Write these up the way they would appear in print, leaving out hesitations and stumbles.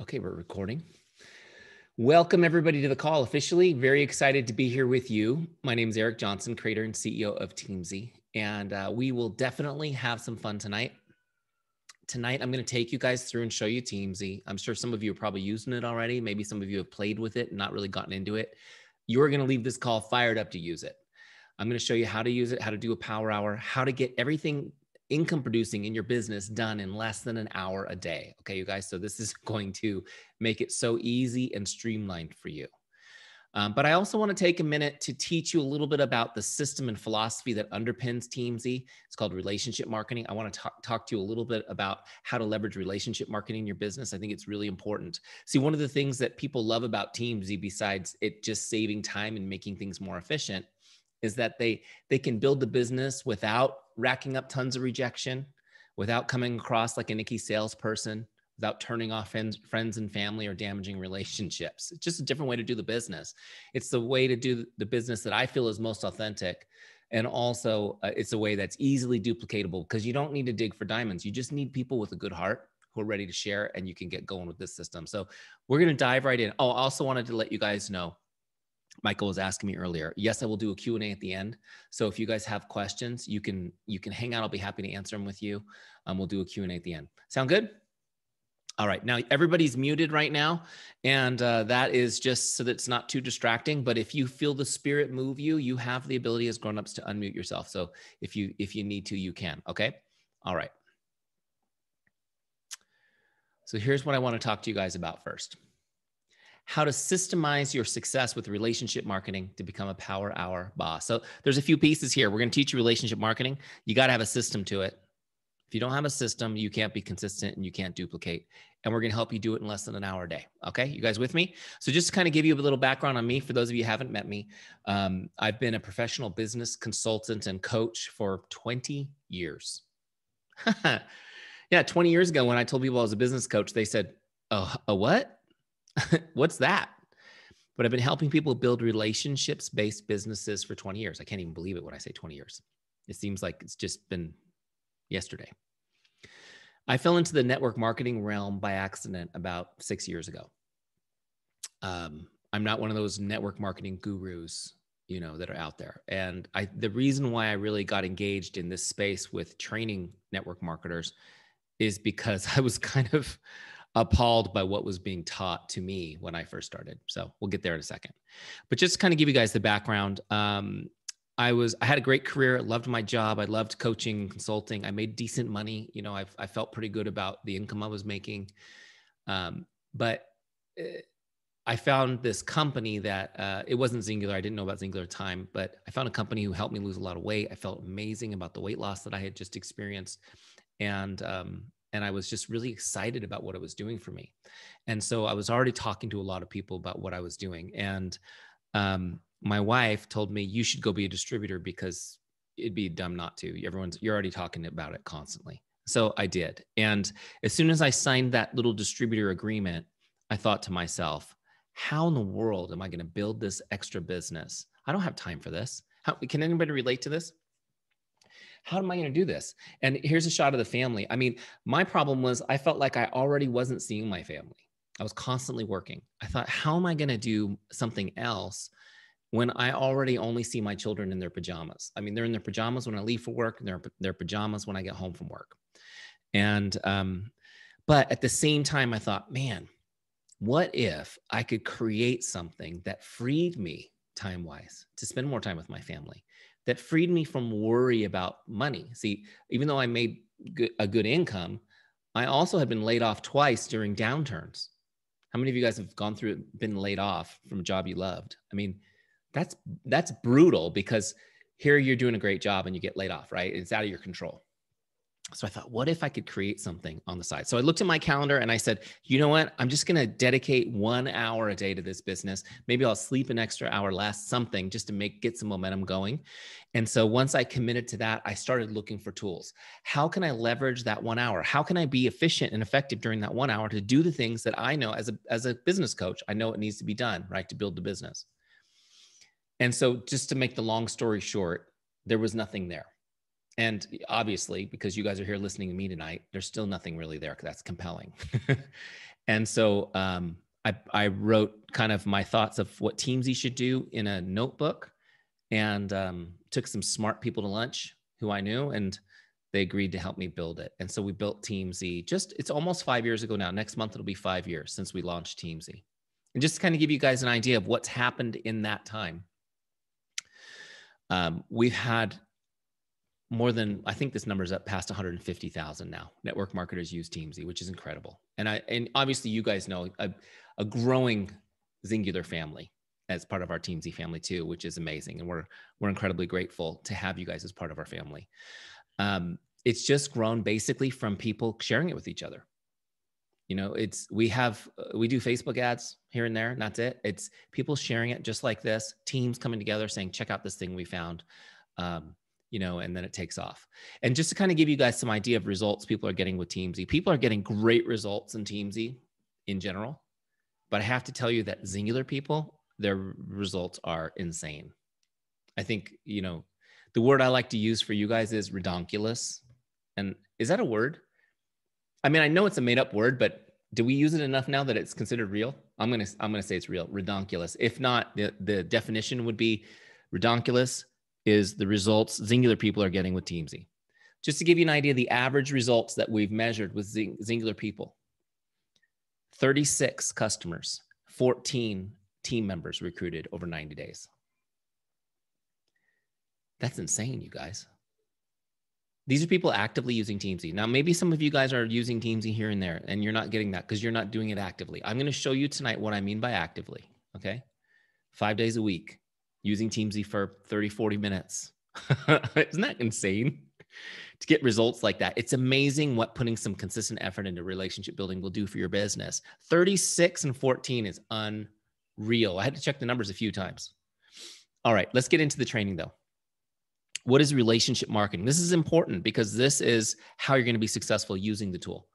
Okay, we're recording. Welcome everybody to the call officially. Very excited to be here with you. My name is Eric Johnson, creator and CEO of Teamzy, and we will definitely have some fun tonight. Tonight, I'm going to take you guys through and show you Teamzy. I'm sure some of you are probably using it already. Maybe some of you have played with it and not really gotten into it. You're going to leave this call fired up to use it. I'm going to show you how to use it, how to do a power hour, how to get everything income producing in your business done in less than an hour a day. Okay, you guys. So this is going to make it so easy and streamlined for you. But I also want to take a minute to teach you a little bit about the system and philosophy that underpins Teamzy. It's called relationship marketing. I want to talk to you a little bit about how to leverage relationship marketing in your business. I think it's really important. See, one of the things that people love about Teamzy, besides it just saving time and making things more efficient, is that they can build the business without racking up tons of rejection, without coming across like an icky salesperson, without turning off friends and family or damaging relationships. It's just a different way to do the business. It's the way to do the business that I feel is most authentic. And also it's a way that's easily duplicatable because you don't need to dig for diamonds. You just need people with a good heart who are ready to share, and you can get going with this system. So we're going to dive right in. Oh, I also wanted to let you guys know, Michael was asking me earlier. Yes, I will do a Q&A at the end. So if you guys have questions, you can hang out. I'll be happy to answer them with you. We'll do a Q&A at the end. Sound good? All right. Now everybody's muted right now. And that is just so that it's not too distracting. But if you feel the spirit move you, you have the ability as grown-ups to unmute yourself. So if you need to, you can. Okay. All right. So here's what I want to talk to you guys about first. How to systemize your success with relationship marketing to become a power hour boss. So there's a few pieces here. We're going to teach you relationship marketing. You got to have a system to it. If you don't have a system, you can't be consistent and you can't duplicate. And we're going to help you do it in less than an hour a day. Okay. You guys with me? So just to kind of give you a little background on me, for those of you who haven't met me, I've been a professional business consultant and coach for 20 years. Yeah. 20 years ago, when I told people I was a business coach, they said, "Oh, a what? What's that?" But I've been helping people build relationships-based businesses for 20 years. I can't even believe it when I say 20 years. It seems like it's just been yesterday. I fell into the network marketing realm by accident about 6 years ago. I'm not one of those network marketing gurus, that are out there. And the reason why I really got engaged in this space with training network marketers is because I was kind of appalled by what was being taught to me when I first started. So we'll get there in a second. But just to kind of give you guys the background, I had a great career. I loved my job. I loved coaching and consulting. I made decent money. I felt pretty good about the income I was making. But I found this company that it wasn't Xyngular. I didn't know about Xyngular at the time, but I found a company who helped me lose a lot of weight. I felt amazing about the weight loss that I had just experienced. And I was just really excited about what it was doing for me. And so I was already talking to a lot of people about what I was doing. And my wife told me, "You should go be a distributor because it'd be dumb not to. You're already talking about it constantly." So I did. And as soon as I signed that little distributor agreement, I thought to myself, how in the world am I going to build this extra business? I don't have time for this. Can anybody relate to this? How am I going to do this? And here's a shot of the family. I mean, my problem was I felt like I already wasn't seeing my family. I was constantly working. I thought, how am I going to do something else when I already only see my children in their pajamas? I mean, they're in their pajamas when I leave for work, and they're in their pajamas when I get home from work. And, but at the same time, I thought, man, what if I could create something that freed me time-wise to spend more time with my family, that freed me from worry about money? See, even though I made a good income, I also had been laid off twice during downturns. How many of you guys have gone through it, been laid off from a job you loved? I mean, that's brutal, because here you're doing a great job and you get laid off, right? It's out of your control. So I thought, what if I could create something on the side? So I looked at my calendar and I said, you know what? I'm just going to dedicate 1 hour a day to this business. Maybe I'll sleep an extra hour less, something just to get some momentum going. And so once I committed to that, I started looking for tools. How can I leverage that 1 hour? How can I be efficient and effective during that 1 hour to do the things that I know as a business coach, I know it needs to be done, right? To build the business. And so just to make the long story short, there was nothing there. And obviously, because you guys are here listening to me tonight, there's still nothing really there that's compelling. And so I wrote kind of my thoughts of what Teamzy should do in a notebook, and took some smart people to lunch who I knew, and they agreed to help me build it. And so we built Teamzy. It's almost 5 years ago now. Next month, it'll be 5 years since we launched Teamzy. And just to kind of give you guys an idea of what's happened in that time. We've had more than, I think this number's up past 150,000 now. Network marketers use Teamzy, which is incredible. And obviously you guys know a growing Xyngular family as part of our Teamzy family too, which is amazing. And we're incredibly grateful to have you guys as part of our family. It's just grown basically from people sharing it with each other. You know, we do Facebook ads here and there, and that's it. It's people sharing it just like this, teams coming together saying, check out this thing we found, you know, and then it takes off. And just to kind of give you guys some idea of results people are getting with Teamzy, people are getting great results in Teamzy in general. But I have to tell you that Xyngular people, their results are insane. I think, you know, the word I like to use for you guys is redonkulous. And is that a word? I mean, I know it's a made up word, but do we use it enough now that it's considered real? I'm gonna say it's real, redonkulous. If not, the definition would be redonkulous is the results Xyngular people are getting with Teamzy. Just to give you an idea, the average results that we've measured with Xyngular people, 36 customers, 14 team members recruited over 90 days. That's insane, you guys. These are people actively using Teamzy. Now, maybe some of you guys are using Teamzy here and there, and you're not getting that because you're not doing it actively. I'm going to show you tonight what I mean by actively, okay? 5 days a week, using Teamzy for 30, 40 minutes. Isn't that insane? To get results like that. It's amazing what putting some consistent effort into relationship building will do for your business. 36 and 14 is unreal. I had to check the numbers a few times. All right, let's get into the training though. What is relationship marketing? This is important because this is how you're going to be successful using the tool.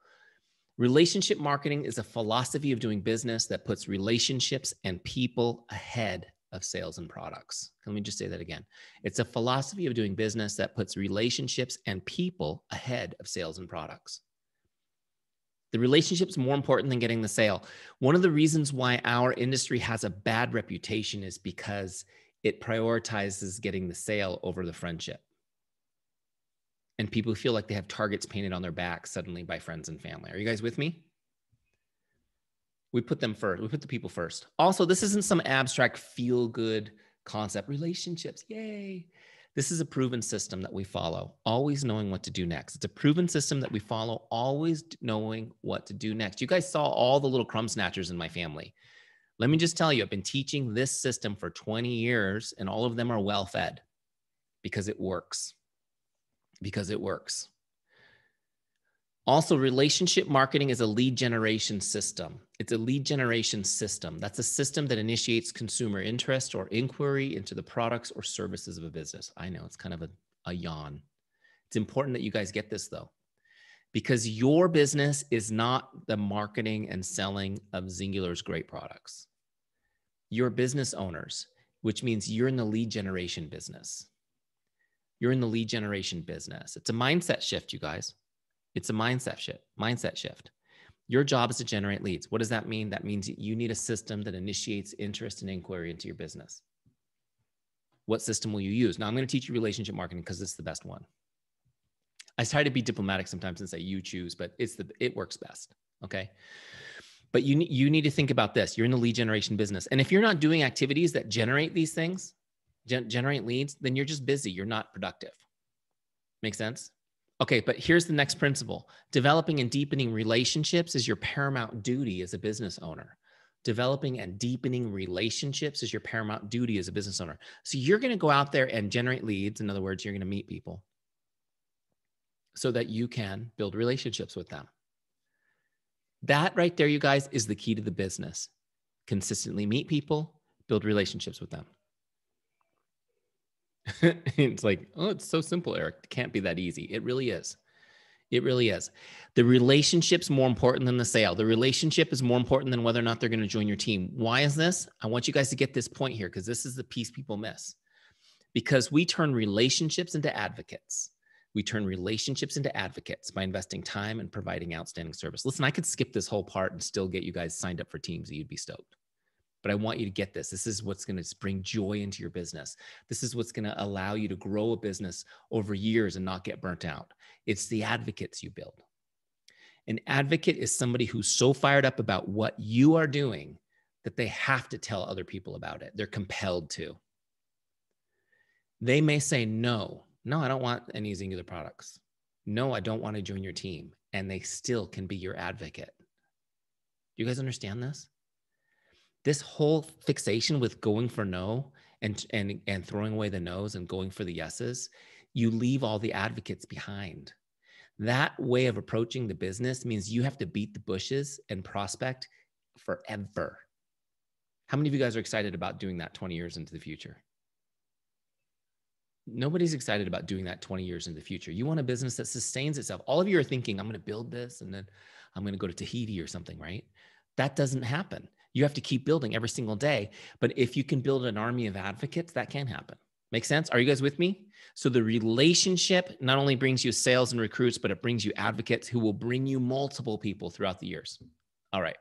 Relationship marketing is a philosophy of doing business that puts relationships and people ahead of sales and products. Let me just say that again. It's a philosophy of doing business that puts relationships and people ahead of sales and products. The relationship's more important than getting the sale. One of the reasons why our industry has a bad reputation is because it prioritizes getting the sale over the friendship. And people feel like they have targets painted on their back suddenly by friends and family. Are you guys with me? We put them first. We put the people first. Also, this isn't some abstract feel-good concept. Relationships, yay. This is a proven system that we follow, always knowing what to do next. It's a proven system that we follow, always knowing what to do next. You guys saw all the little crumb snatchers in my family. Let me just tell you, I've been teaching this system for 20 years, and all of them are well-fed because it works. Because it works. Also, relationship marketing is a lead generation system. It's a lead generation system. That's a system that initiates consumer interest or inquiry into the products or services of a business. I know it's kind of a yawn. It's important that you guys get this though, because your business is not the marketing and selling of Xyngular's great products. You're business owners, which means you're in the lead generation business. You're in the lead generation business. It's a mindset shift, you guys. It's a mindset shift. Your job is to generate leads. What does that mean? That means you need a system that initiates interest and inquiry into your business. What system will you use? Now, I'm going to teach you relationship marketing because it's the best one. I try to be diplomatic sometimes and say you choose, but it works best, okay? But you need to think about this. You're in the lead generation business. And if you're not doing activities that generate these things, generate leads, then you're just busy. You're not productive. Make sense? Okay, but here's the next principle. Developing and deepening relationships is your paramount duty as a business owner. Developing and deepening relationships is your paramount duty as a business owner. So you're going to go out there and generate leads. In other words, you're going to meet people so that you can build relationships with them. That right there, you guys, is the key to the business. Consistently meet people, build relationships with them. It's like, oh, it's so simple, Eric. It can't be that easy. It really is. It really is. The relationship's more important than the sale. The relationship is more important than whether or not they're going to join your team. Why is this? I want you guys to get this point here because this is the piece people miss. Because we turn relationships into advocates. We turn relationships into advocates by investing time and providing outstanding service. Listen, I could skip this whole part and still get you guys signed up for Teamzy. You'd be stoked. But I want you to get this. This is what's going to bring joy into your business. This is what's going to allow you to grow a business over years and not get burnt out. It's the advocates you build. An advocate is somebody who's so fired up about what you are doing that they have to tell other people about it. They're compelled to. They may say, no, I don't want any Xyngular products. No, I don't want to join your team. And they still can be your advocate. Do you guys understand this? This whole fixation with going for no and throwing away the no's and going for the yeses, you leave all the advocates behind. That way of approaching the business means you have to beat the bushes and prospect forever. How many of you guys are excited about doing that 20 years into the future? Nobody's excited about doing that 20 years into the future. You want a business that sustains itself. All of you are thinking, I'm going to build this and then I'm going to go to Tahiti or something, right? That doesn't happen. You have to keep building every single day. But if you can build an army of advocates, that can happen. Make sense? Are you guys with me? So the relationship not only brings you sales and recruits, but it brings you advocates who will bring you multiple people throughout the years. All right.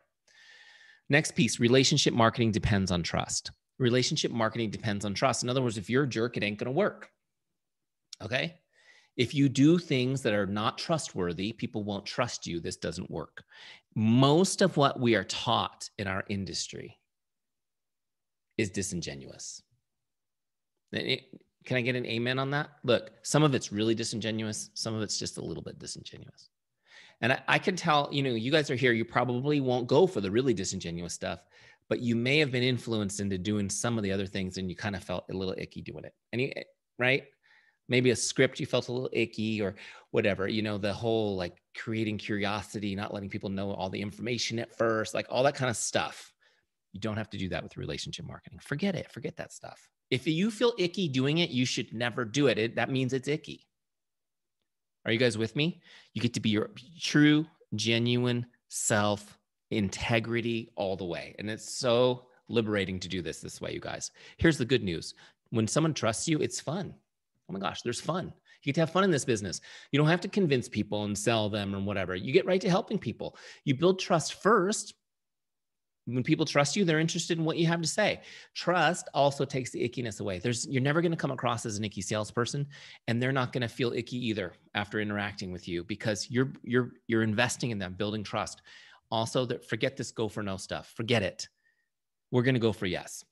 Next piece, relationship marketing depends on trust. Relationship marketing depends on trust. In other words, if you're a jerk, it ain't going to work. Okay? If you do things that are not trustworthy, people won't trust you. This doesn't work. Most of what we are taught in our industry is disingenuous. Can I get an amen on that? Look, some of it's really disingenuous. Some of it's just a little bit disingenuous. And I can tell, you guys are here, you probably won't go for the really disingenuous stuff, but you may have been influenced into doing some of the other things and you kind of felt a little icky doing it. Right? Maybe a script you felt a little icky or whatever, the whole like creating curiosity, not letting people know all the information at first, like all that kind of stuff. You don't have to do that with relationship marketing. Forget it. Forget that stuff. If you feel icky doing it, you should never do it. That means it's icky. Are you guys with me? You get to be your true, genuine self, integrity all the way. And it's so liberating to do this way, you guys. Here's the good news. When someone trusts you, it's fun. Oh my gosh, there's fun. You get to have fun in this business. You don't have to convince people and sell them or whatever. You get right to helping people. You build trust first. When people trust you, they're interested in what you have to say. Trust also takes the ickiness away. You're never going to come across as an icky salesperson, and they're not going to feel icky either after interacting with you because you're investing in them, building trust. Also, forget this go for no stuff. Forget it. We're going to go for yes.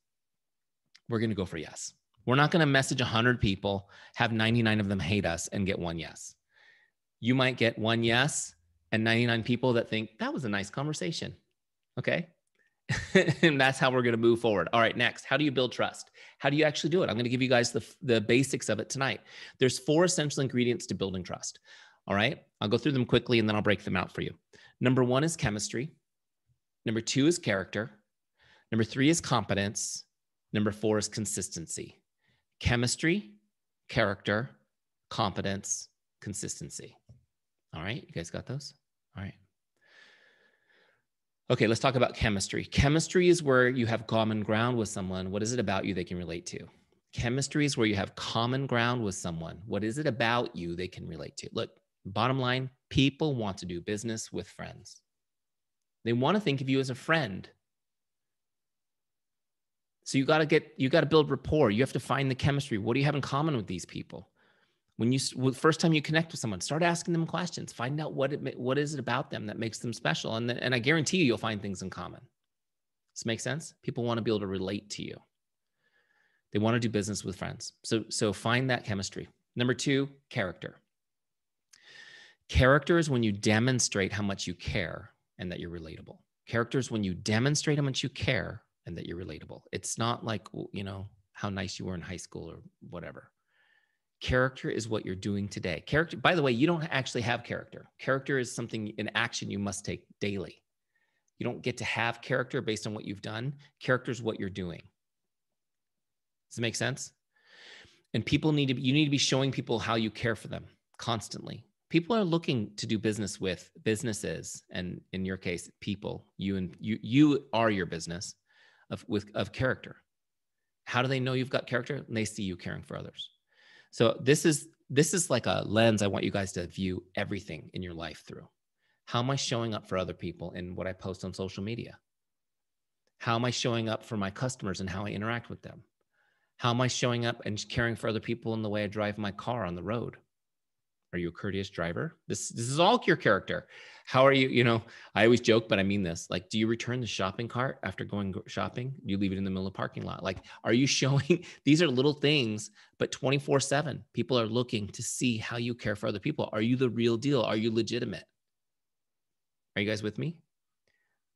We're going to go for yes. We're not going to message 100 people, have 99 of them hate us, and get one yes. You might get one yes and 99 people that think that was a nice conversation. Okay. And that's how we're going to move forward. All right. Next, how do you build trust? How do you actually do it? I'm going to give you guys the basics of it tonight. There's 4 essential ingredients to building trust. All right. I'll go through them quickly and then I'll break them out for you. Number 1 is chemistry. Number 2 is character. Number 3 is competence. Number 4 is consistency. Chemistry, character, competence, consistency. All right, you guys got those? All right. Okay, let's talk about chemistry. Chemistry is where you have common ground with someone. What is it about you they can relate to? Chemistry is where you have common ground with someone. What is it about you they can relate to? Look, bottom line, people want to do business with friends. They want to think of you as a friend. So you got to build rapport. You have to find the chemistry. What do you have in common with these people? First time you connect with someone, start asking them questions. Find out what is it about them that makes them special. And I guarantee you'll find things in common. Does this make sense? People want to be able to relate to you. They want to do business with friends. So find that chemistry. Number 2, character. Character is when you demonstrate how much you care and that you're relatable. Character is when you demonstrate how much you care and that you're relatable. It's not like, how nice you were in high school or whatever. Character is what you're doing today. Character, by the way, you don't actually have character. Character is something, an action you must take daily. You don't get to have character based on what you've done. Character is what you're doing. Does it make sense? And you need to be showing people how you care for them constantly. People are looking to do business with businesses, and in your case, people. You are your business of character. How do they know you've got character? And they see you caring for others. So this is this is like a lens I want you guys to view everything in your life through. How am I showing up for other people in what I post on social media? How am I showing up for my customers and how I interact with them? How am I showing up and caring for other people in the way I drive my car on the road? Are you a courteous driver? This is all your character. How are you? You know, I always joke, but I mean this. Like, do you return the shopping cart after going shopping? Do you leave it in the middle of the parking lot? Like, are you showing? These are little things, but 24/7, people are looking to see how you care for other people. Are you the real deal? Are you legitimate? Are you guys with me?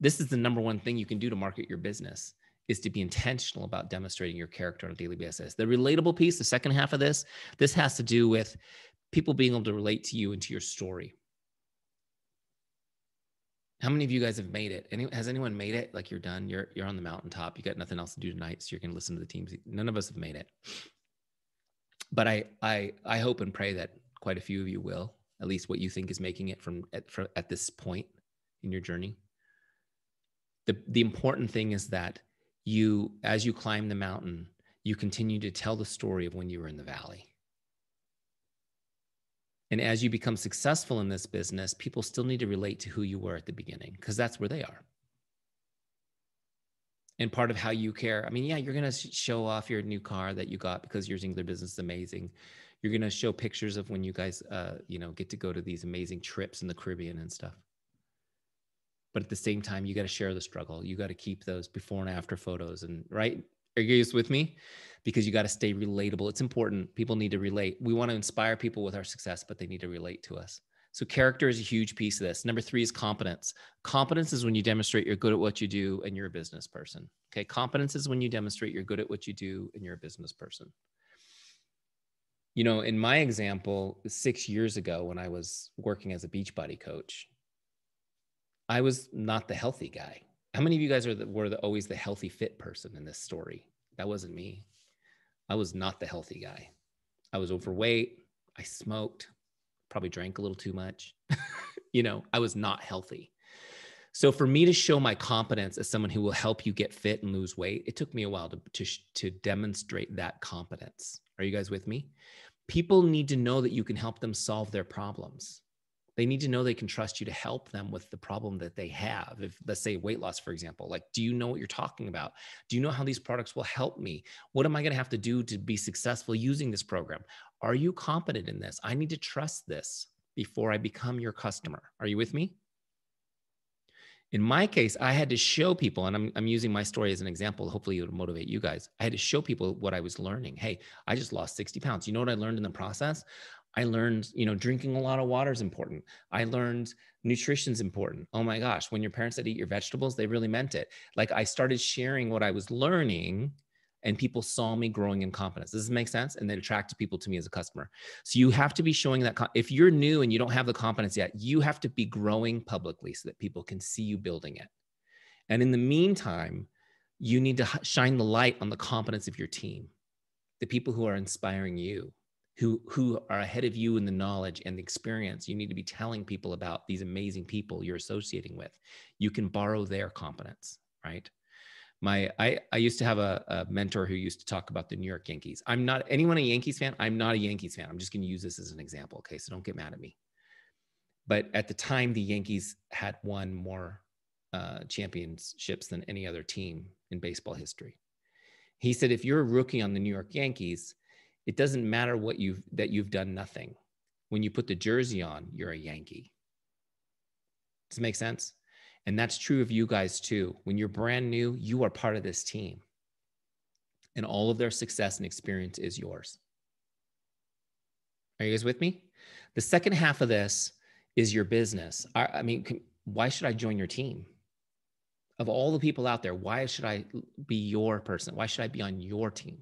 This is the number one thing you can do to market your business, is to be intentional about demonstrating your character on a daily basis. The relatable piece, the second half of this has to do with people being able to relate to you and to your story. How many of you guys have made it? Has anyone made it? Like, you're done, you're on the mountaintop, you got nothing else to do tonight, so you're going to listen to the Teamzy. None of us have made it. But I hope and pray that quite a few of you will, at least what you think is making it at this point in your journey. The important thing is that you, as you climb the mountain, you continue to tell the story of when you were in the valley. And as you become successful in this business, people still need to relate to who you were at the beginning, because that's where they are. And part of how you care, I mean, yeah, you're going to show off your new car that you got because your Xyngular business is amazing. You're going to show pictures of when you guys, get to go to these amazing trips in the Caribbean and stuff. But at the same time, you got to share the struggle. You got to keep those before and after photos, and right? Are you guys with me? Because you got to stay relatable. It's important. People need to relate. We want to inspire people with our success, but they need to relate to us. So character is a huge piece of this. Number 3 is competence. Competence is when you demonstrate you're good at what you do and you're a business person. Okay. Competence is when you demonstrate you're good at what you do and you're a business person. You know, in my example, 6 years ago when I was working as a Beachbody coach, I was not the healthy guy. How many of you guys were always the healthy, fit person in this story? That wasn't me. I was not the healthy guy. I was overweight. I smoked, probably drank a little too much. I was not healthy. So for me to show my competence as someone who will help you get fit and lose weight, it took me a while to demonstrate that competence. Are you guys with me? People need to know that you can help them solve their problems. They need to know they can trust you to help them with the problem that they have. If, let's say, weight loss, for example, like, do you know what you're talking about? Do you know how these products will help me? What am I going to have to do to be successful using this program? Are you competent in this? I need to trust this before I become your customer. Are you with me? In my case, I had to show people, and I'm using my story as an example. Hopefully it'll motivate you guys. I had to show people what I was learning. Hey, I just lost 60 pounds. You know what I learned in the process? I learned, drinking a lot of water is important. I learned nutrition is important. Oh my gosh, when your parents said eat your vegetables, they really meant it. Like, I started sharing what I was learning, and people saw me growing in confidence. Does this make sense? And then attracted people to me as a customer. So you have to be showing that. If you're new and you don't have the confidence yet, you have to be growing publicly so that people can see you building it. And in the meantime, you need to shine the light on the competence of your team, the people who are inspiring you, who are ahead of you in the knowledge and the experience. You need to be telling people about these amazing people you're associating with. You can borrow their competence, right? I used to have a mentor who used to talk about the New York Yankees. Anyone a Yankees fan? I'm not a Yankees fan. I'm just going to use this as an example. Okay. So don't get mad at me. But at the time, the Yankees had won more championships than any other team in baseball history. He said, if you're a rookie on the New York Yankees, it doesn't matter that you've done nothing. When you put the jersey on, you're a Yankee. Does it make sense? And that's true of you guys too. When you're brand new, you are part of this team. And all of their success and experience is yours. Are you guys with me? The second half of this is your business. I mean, why should I join your team? Of all the people out there, why should I be your person? Why should I be on your team?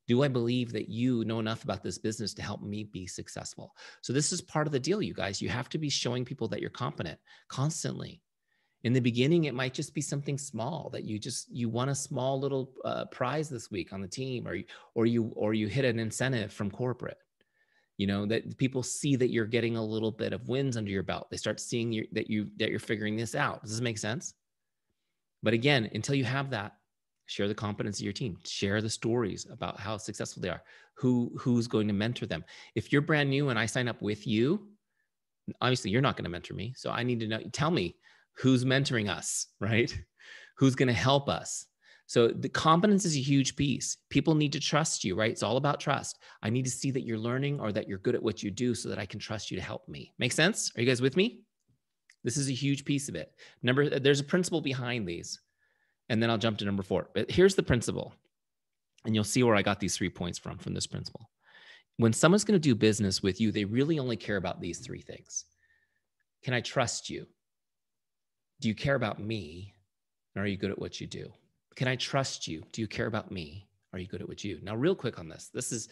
Do I believe that you know enough about this business to help me be successful? So this is part of the deal, you guys. You have to be showing people that you're competent constantly. In the beginning, it might just be something small that you won a small little prize this week on the team, or you hit an incentive from corporate. That people see that you're getting a little bit of wins under your belt. They start seeing that you're figuring this out. Does this make sense? But again, until you have that, Share the competence of your team. Share the stories about how successful they are. Who's going to mentor them? If you're brand new and I sign up with you, obviously you're not going to mentor me. So I need to know, tell me who's mentoring us, right? Who's going to help us? So the competence is a huge piece. People need to trust you, right? It's all about trust. I need to see that you're learning or that you're good at what you do so that I can trust you to help me. Make sense? Are you guys with me? This is a huge piece of it. There's a principle behind these. And then I'll jump to number 4. But here's the principle. And you'll see where I got these 3 points from this principle. When someone's going to do business with you, they really only care about these 3 things. Can I trust you? Do you care about me? And are you good at what you do? Can I trust you? Do you care about me? Are you good at what you do? Now, real quick on this. This is,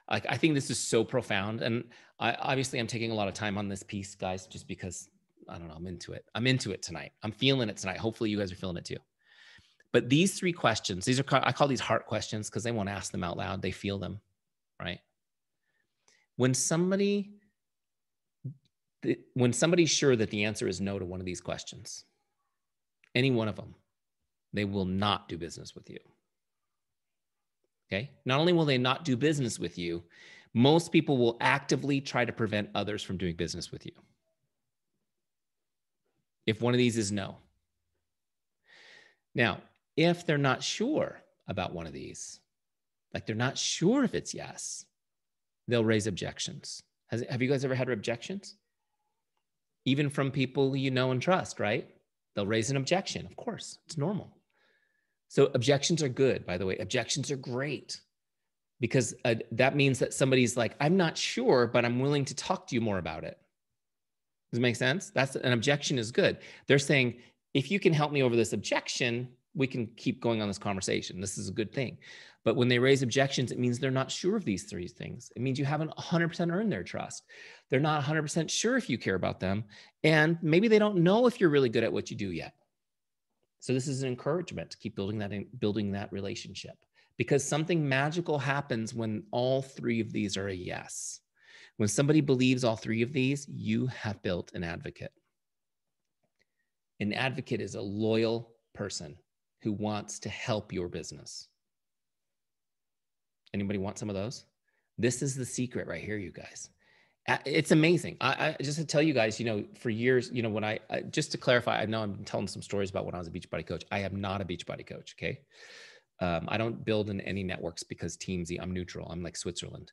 I think this is so profound. And I'm taking a lot of time on this piece, guys, just because, I don't know, I'm into it. I'm into it tonight. I'm feeling it tonight. Hopefully you guys are feeling it too. But these 3 questions, I call these heart questions because they won't ask them out loud. They feel them, right? When somebody's sure that the answer is no to one of these questions, any one of them, they will not do business with you. Okay? Not only will they not do business with you, most people will actively try to prevent others from doing business with you. If one of these is no. Now, if they're not sure about one of these, like they're not sure if it's yes, they'll raise objections. Have you guys ever had objections? Even from people you know and trust, right? They'll raise an objection. Of course, it's normal. So objections are good, by the way. Objections are great because that means that somebody's like, I'm not sure, but I'm willing to talk to you more about it. Does it make sense? An objection is good. They're saying, if you can help me over this objection, we can keep going on this conversation. This is a good thing. But when they raise objections, it means they're not sure of these 3 things. It means you haven't 100% earned their trust. They're not 100% sure if you care about them. And maybe they don't know if you're really good at what you do yet. So this is an encouragement to keep building that relationship, because something magical happens when all 3 of these are a yes. When somebody believes all 3 of these, you have built an advocate. An advocate is a loyal person who wants to help your business. Anybody want some of those? This is the secret right here, you guys. It's amazing. I just to tell you guys, for years, when I just to clarify, I know I've been telling some stories about when I was a Beachbody coach. I am not a Beachbody coach. Okay. I don't build in any networks because Teamzy, I'm neutral. I'm like Switzerland.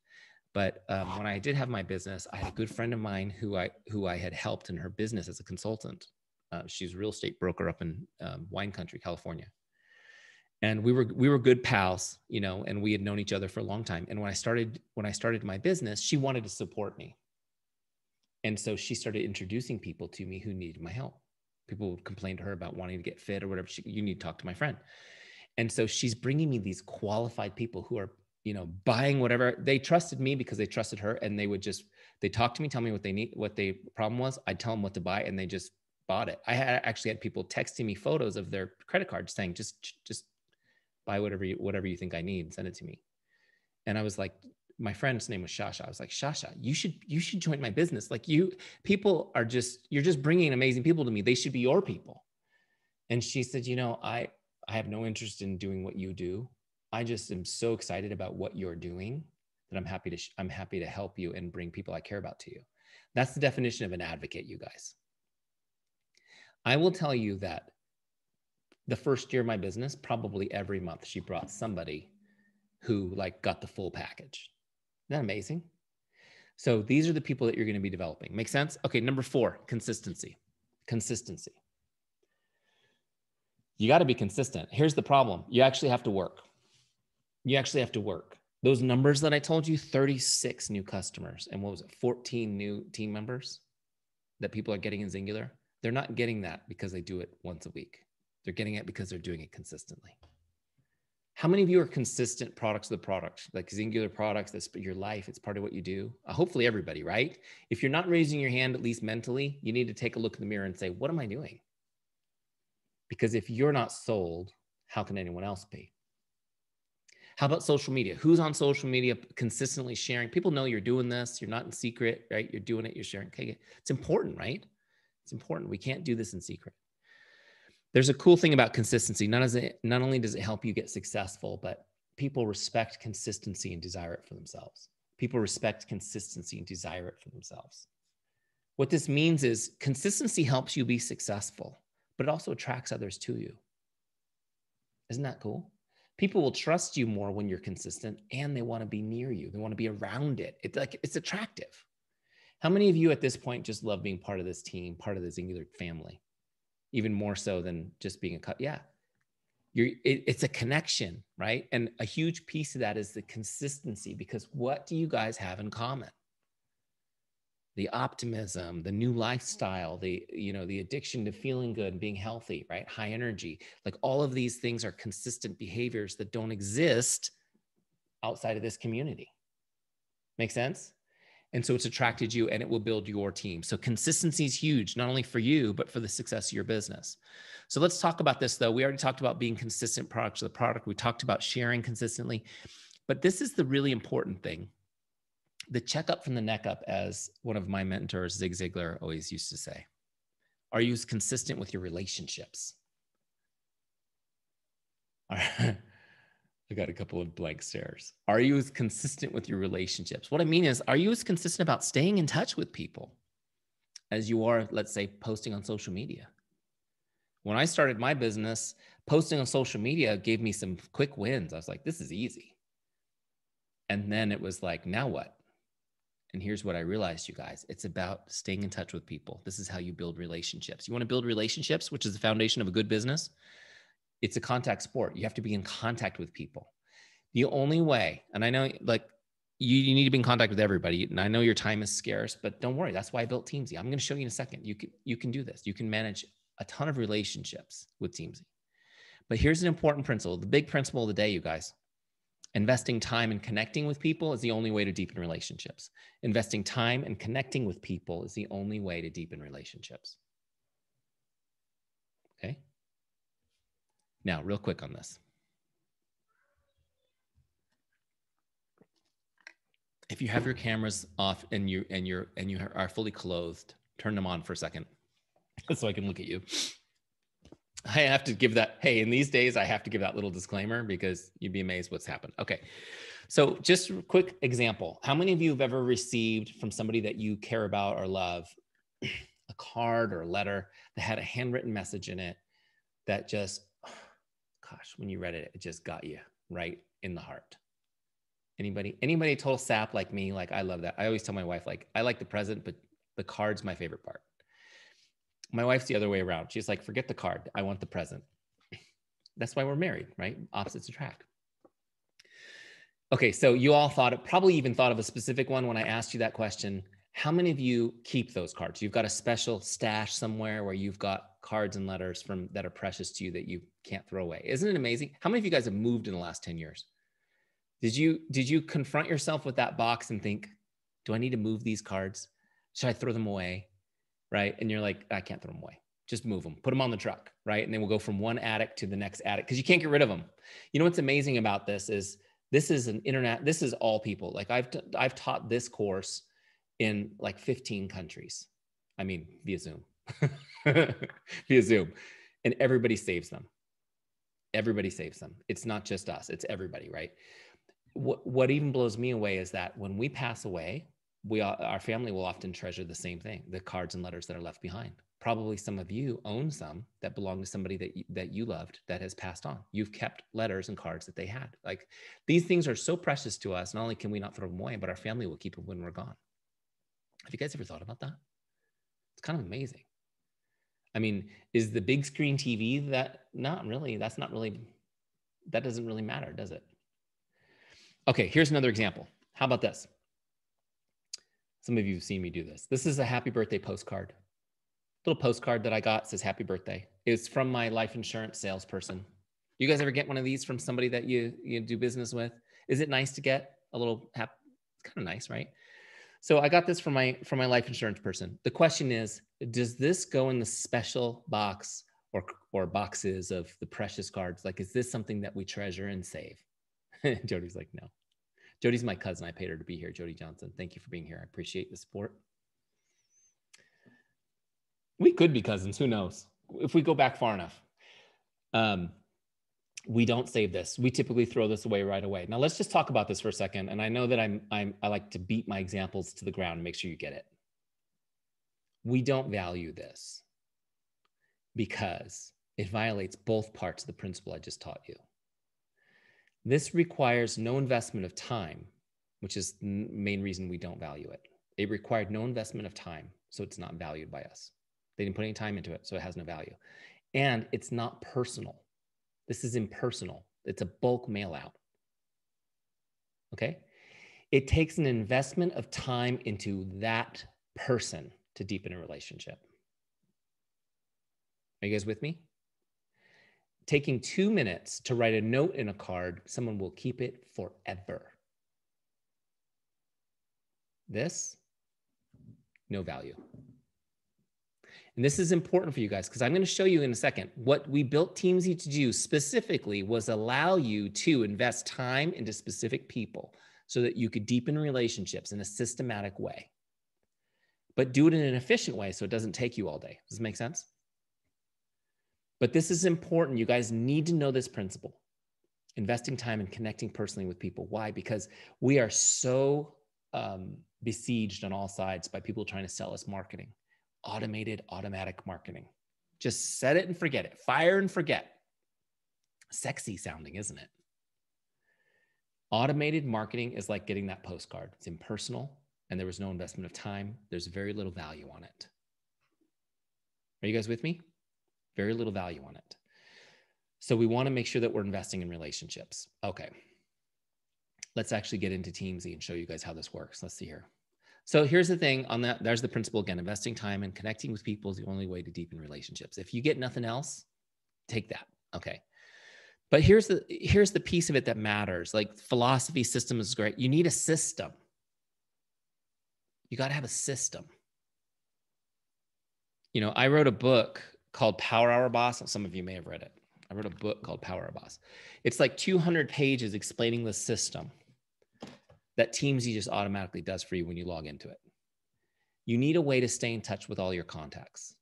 But when I did have my business, I had a good friend of mine who I had helped in her business as a consultant. She's a real estate broker up in wine country, California. And we were good pals, and we had known each other for a long time. And when I started my business, she wanted to support me. And so she started introducing people to me who needed my help. People would complain to her about wanting to get fit or whatever. You need to talk to my friend. And so she's bringing me these qualified people who are, buying whatever. They trusted me because they trusted her, and they talk to me, tell me what they need, what the problem was. I'd tell them what to buy, and they just bought it. I actually had people texting me photos of their credit cards saying, just buy whatever you think I need and send it to me. And I was like, my friend's name was Shasha. I was like, Shasha, you should join my business. Like you're just bringing amazing people to me. They should be your people. And she said, I have no interest in doing what you do. I just am so excited about what you're doing that I'm happy to help you and bring people I care about to you. That's the definition of an advocate, you guys. I will tell you that the first year of my business, probably every month, she brought somebody who got the full package. Isn't that amazing? So these are the people that you're going to be developing. Make sense? Okay. Number 4, consistency. Consistency. You got to be consistent. Here's the problem. You actually have to work. Those numbers that I told you, 36 new customers and 14 new team members that people are getting in Xyngular. They're not getting that because they do it once a week. They're getting it because they're doing it consistently. How many of you are consistent products of the product, like Xyngular products? That's your life. It's part of what you do. Hopefully everybody, right? If you're not raising your hand, at least mentally, you need to take a look in the mirror and say, what am I doing? Because if you're not sold, how can anyone else be? How about social media? Who's on social media consistently sharing? People know you're doing this. You're not in secret, right? You're doing it. You're sharing. Okay, it's important, right? It's important. We can't do this in secret. There's a cool thing about consistency. Not only does it help you get successful, but people respect consistency and desire it for themselves. People respect consistency and desire it for themselves. What this means is consistency helps you be successful, but it also attracts others to you. Isn't that cool? People will trust you more when you're consistent, and they want to be near you. They want to be around it. It's attractive. How many of you at this point just love being part of this team, part of the Xyngular family, even more so than just being a cut? Yeah. It's a connection, right? And a huge piece of that is the consistency, because what do you guys have in common? The optimism, the new lifestyle, the addiction to feeling good and being healthy, right? High energy. Like all of these things are consistent behaviors that don't exist outside of this community. Make sense? And so it's attracted you, and it will build your team. So consistency is huge, not only for you, but for the success of your business. So let's talk about this though. We already talked about being consistent products of the product. We talked about sharing consistently, but this is the really important thing. The checkup from the neck up, as one of my mentors, Zig Ziglar, always used to say. Are you as consistent with your relationships? I got a couple of blank stares. Are you as consistent with your relationships? What I mean is, are you as consistent about staying in touch with people as you are, let's say, posting on social media? When I started my business, posting on social media gave me some quick wins. I was like, this is easy. And then it was like, now what? And here's what I realized, you guys. It's about staying in touch with people. This is how you build relationships. You want to build relationships, which is the foundation of a good business. It's a contact sport. You have to be in contact with people. The only way, and I know like you need to be in contact with everybody. And I know your time is scarce, but don't worry. That's why I built Teamzy. I'm going to show you in a second. You can do this. You can manage a ton of relationships with Teamzy. But here's an important principle, the big principle of the day, you guys. Investing time and connecting with people is the only way to deepen relationships. Investing time and connecting with people is the only way to deepen relationships. Okay? Now, real quick on this. If you have your cameras off and you are fully clothed, turn them on for a second so I can look at you. I have to give that, hey, in these days, I have to give that little disclaimer because you'd be amazed what's happened. Okay. So just a quick example. How many of you have ever received from somebody that you care about or love a card or a letter that had a handwritten message in it that just, gosh, when you read it, it just got you right in the heart? Anybody a total sap like me? Like, I love that. I always tell my wife, like, I like the present, but the card's my favorite part. My wife's the other way around. She's like, forget the card. I want the present. That's why we're married, right? Opposites attract. Okay, so you all probably even thought of a specific one when I asked you that question. How many of you keep those cards? You've got a special stash somewhere where you've got cards and letters that are precious to you that you can't throw away. Isn't it amazing? How many of you guys have moved in the last 10 years? Did you confront yourself with that box and think, do I need to move these cards? Should I throw them away? Right? And you're like, I can't throw them away. Just move them, put them on the truck, right? And then we'll go from one attic to the next attic because you can't get rid of them. You know what's amazing about this is this is all people. Like I've taught this course in like 15 countries. I mean, via Zoom, via Zoom, and everybody saves them. Everybody saves them. It's not just us, it's everybody, right? What even blows me away is that when we pass away, our family will often treasure the same thing, the cards and letters that are left behind. Probably some of you own some that belong to somebody that you loved that has passed on. You've kept letters and cards that they had. Like, these things are so precious to us. Not only can we not throw them away, but our family will keep them when we're gone. Have you guys ever thought about that? It's kind of amazing. I mean, is the big screen TV that? Not really. That doesn't really matter, does it? Okay, here's another example. How about this? Some of you have seen me do this. This is a happy birthday postcard. Little postcard that I got, says happy birthday. It's from my life insurance salesperson. You guys ever get one of these from somebody that you do business with? Is it nice to get a little happy? It's kind of nice, right? So I got this from my life insurance person. The question is, does this go in the special box or boxes of the precious cards? Like, is this something that we treasure and save? Jody's like, no. Jody's my cousin. I paid her to be here. Jody Johnson. Thank you for being here. I appreciate the support. We could be cousins. Who knows? If we go back far enough. We don't save this. We typically throw this away right away. Now let's just talk about this for a second. And I know that I like to beat my examples to the ground and make sure you get it. We don't value this because it violates both parts of the principle I just taught you. This requires no investment of time, which is the main reason we don't value it. It required no investment of time, so it's not valued by us. They didn't put any time into it, so it has no value. And it's not personal. This is impersonal. It's a bulk mail out. Okay? It takes an investment of time into that person to deepen a relationship. Are you guys with me? Taking 2 minutes to write a note in a card, someone will keep it forever. This, no value. And this is important for you guys because I'm going to show you in a second. What we built Teamzy to do specifically was allow you to invest time into specific people so that you could deepen relationships in a systematic way, but do it in an efficient way so it doesn't take you all day. Does it make sense? But this is important. You guys need to know this principle. Investing time and connecting personally with people. Why? Because we are so besieged on all sides by people trying to sell us marketing. Automated, automatic marketing. Just set it and forget it. Fire and forget. Sexy sounding, isn't it? Automated marketing is like getting that postcard. It's impersonal and there was no investment of time. There's very little value on it. Are you guys with me? Very little value on it. So we want to make sure that we're investing in relationships. Okay. Let's actually get into Teamzy and show you guys how this works. Let's see here. So here's the thing on that. There's the principle again. Investing time and connecting with people is the only way to deepen relationships. If you get nothing else, take that. Okay. But here's the piece of it that matters. Like philosophy system is great. You need a system. You got to have a system. You know, I wrote a book called Power Hour Boss. Some of you may have read it. I wrote a book called Power Hour Boss. It's like 200 pages explaining the system that Teamzy just automatically does for you when you log into it. You need a way to stay in touch with all your contacts.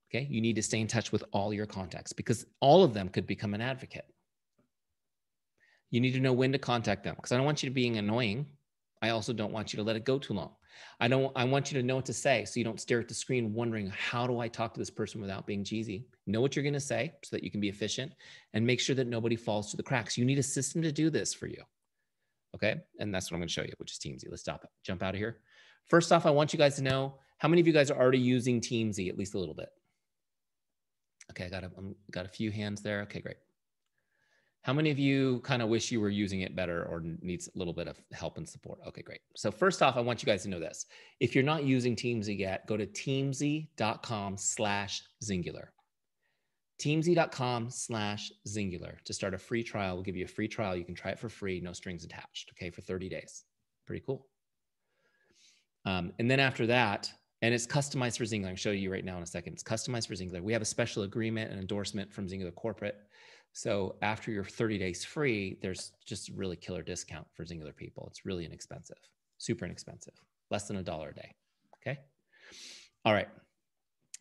Okay. You need to stay in touch with all your contacts because all of them could become an advocate. You need to know when to contact them because I don't want you to being annoying. I also don't want you to let it go too long. I want you to know what to say so you don't stare at the screen wondering, how do I talk to this person without being cheesy? Know what you're going to say so that you can be efficient and make sure that nobody falls through the cracks. You need a system to do this for you. Okay. And that's what I'm going to show you, which is Teamzy. Let's jump out of here. First off, I want you guys to know how many of you guys are already using Teamzy, at least a little bit. Okay. I got a few hands there. Okay, great. How many of you kind of wish you were using it better or needs a little bit of help and support? Okay, great. So first off, I want you guys to know this. If you're not using Teamzy yet, go to teamzy.com/Xyngular. Teamzy.com/Xyngular to start a free trial. We'll give you a free trial. You can try it for free, no strings attached, okay, for 30 days. Pretty cool. And then after that, and it's customized for Xyngular. I'll show you right now in a second. It's customized for Xyngular. We have a special agreement and endorsement from Xyngular Corporate. So after your 30 days free, there's just a really killer discount for Xyngular people. It's really inexpensive, super inexpensive, less than $1 a day, okay? All right.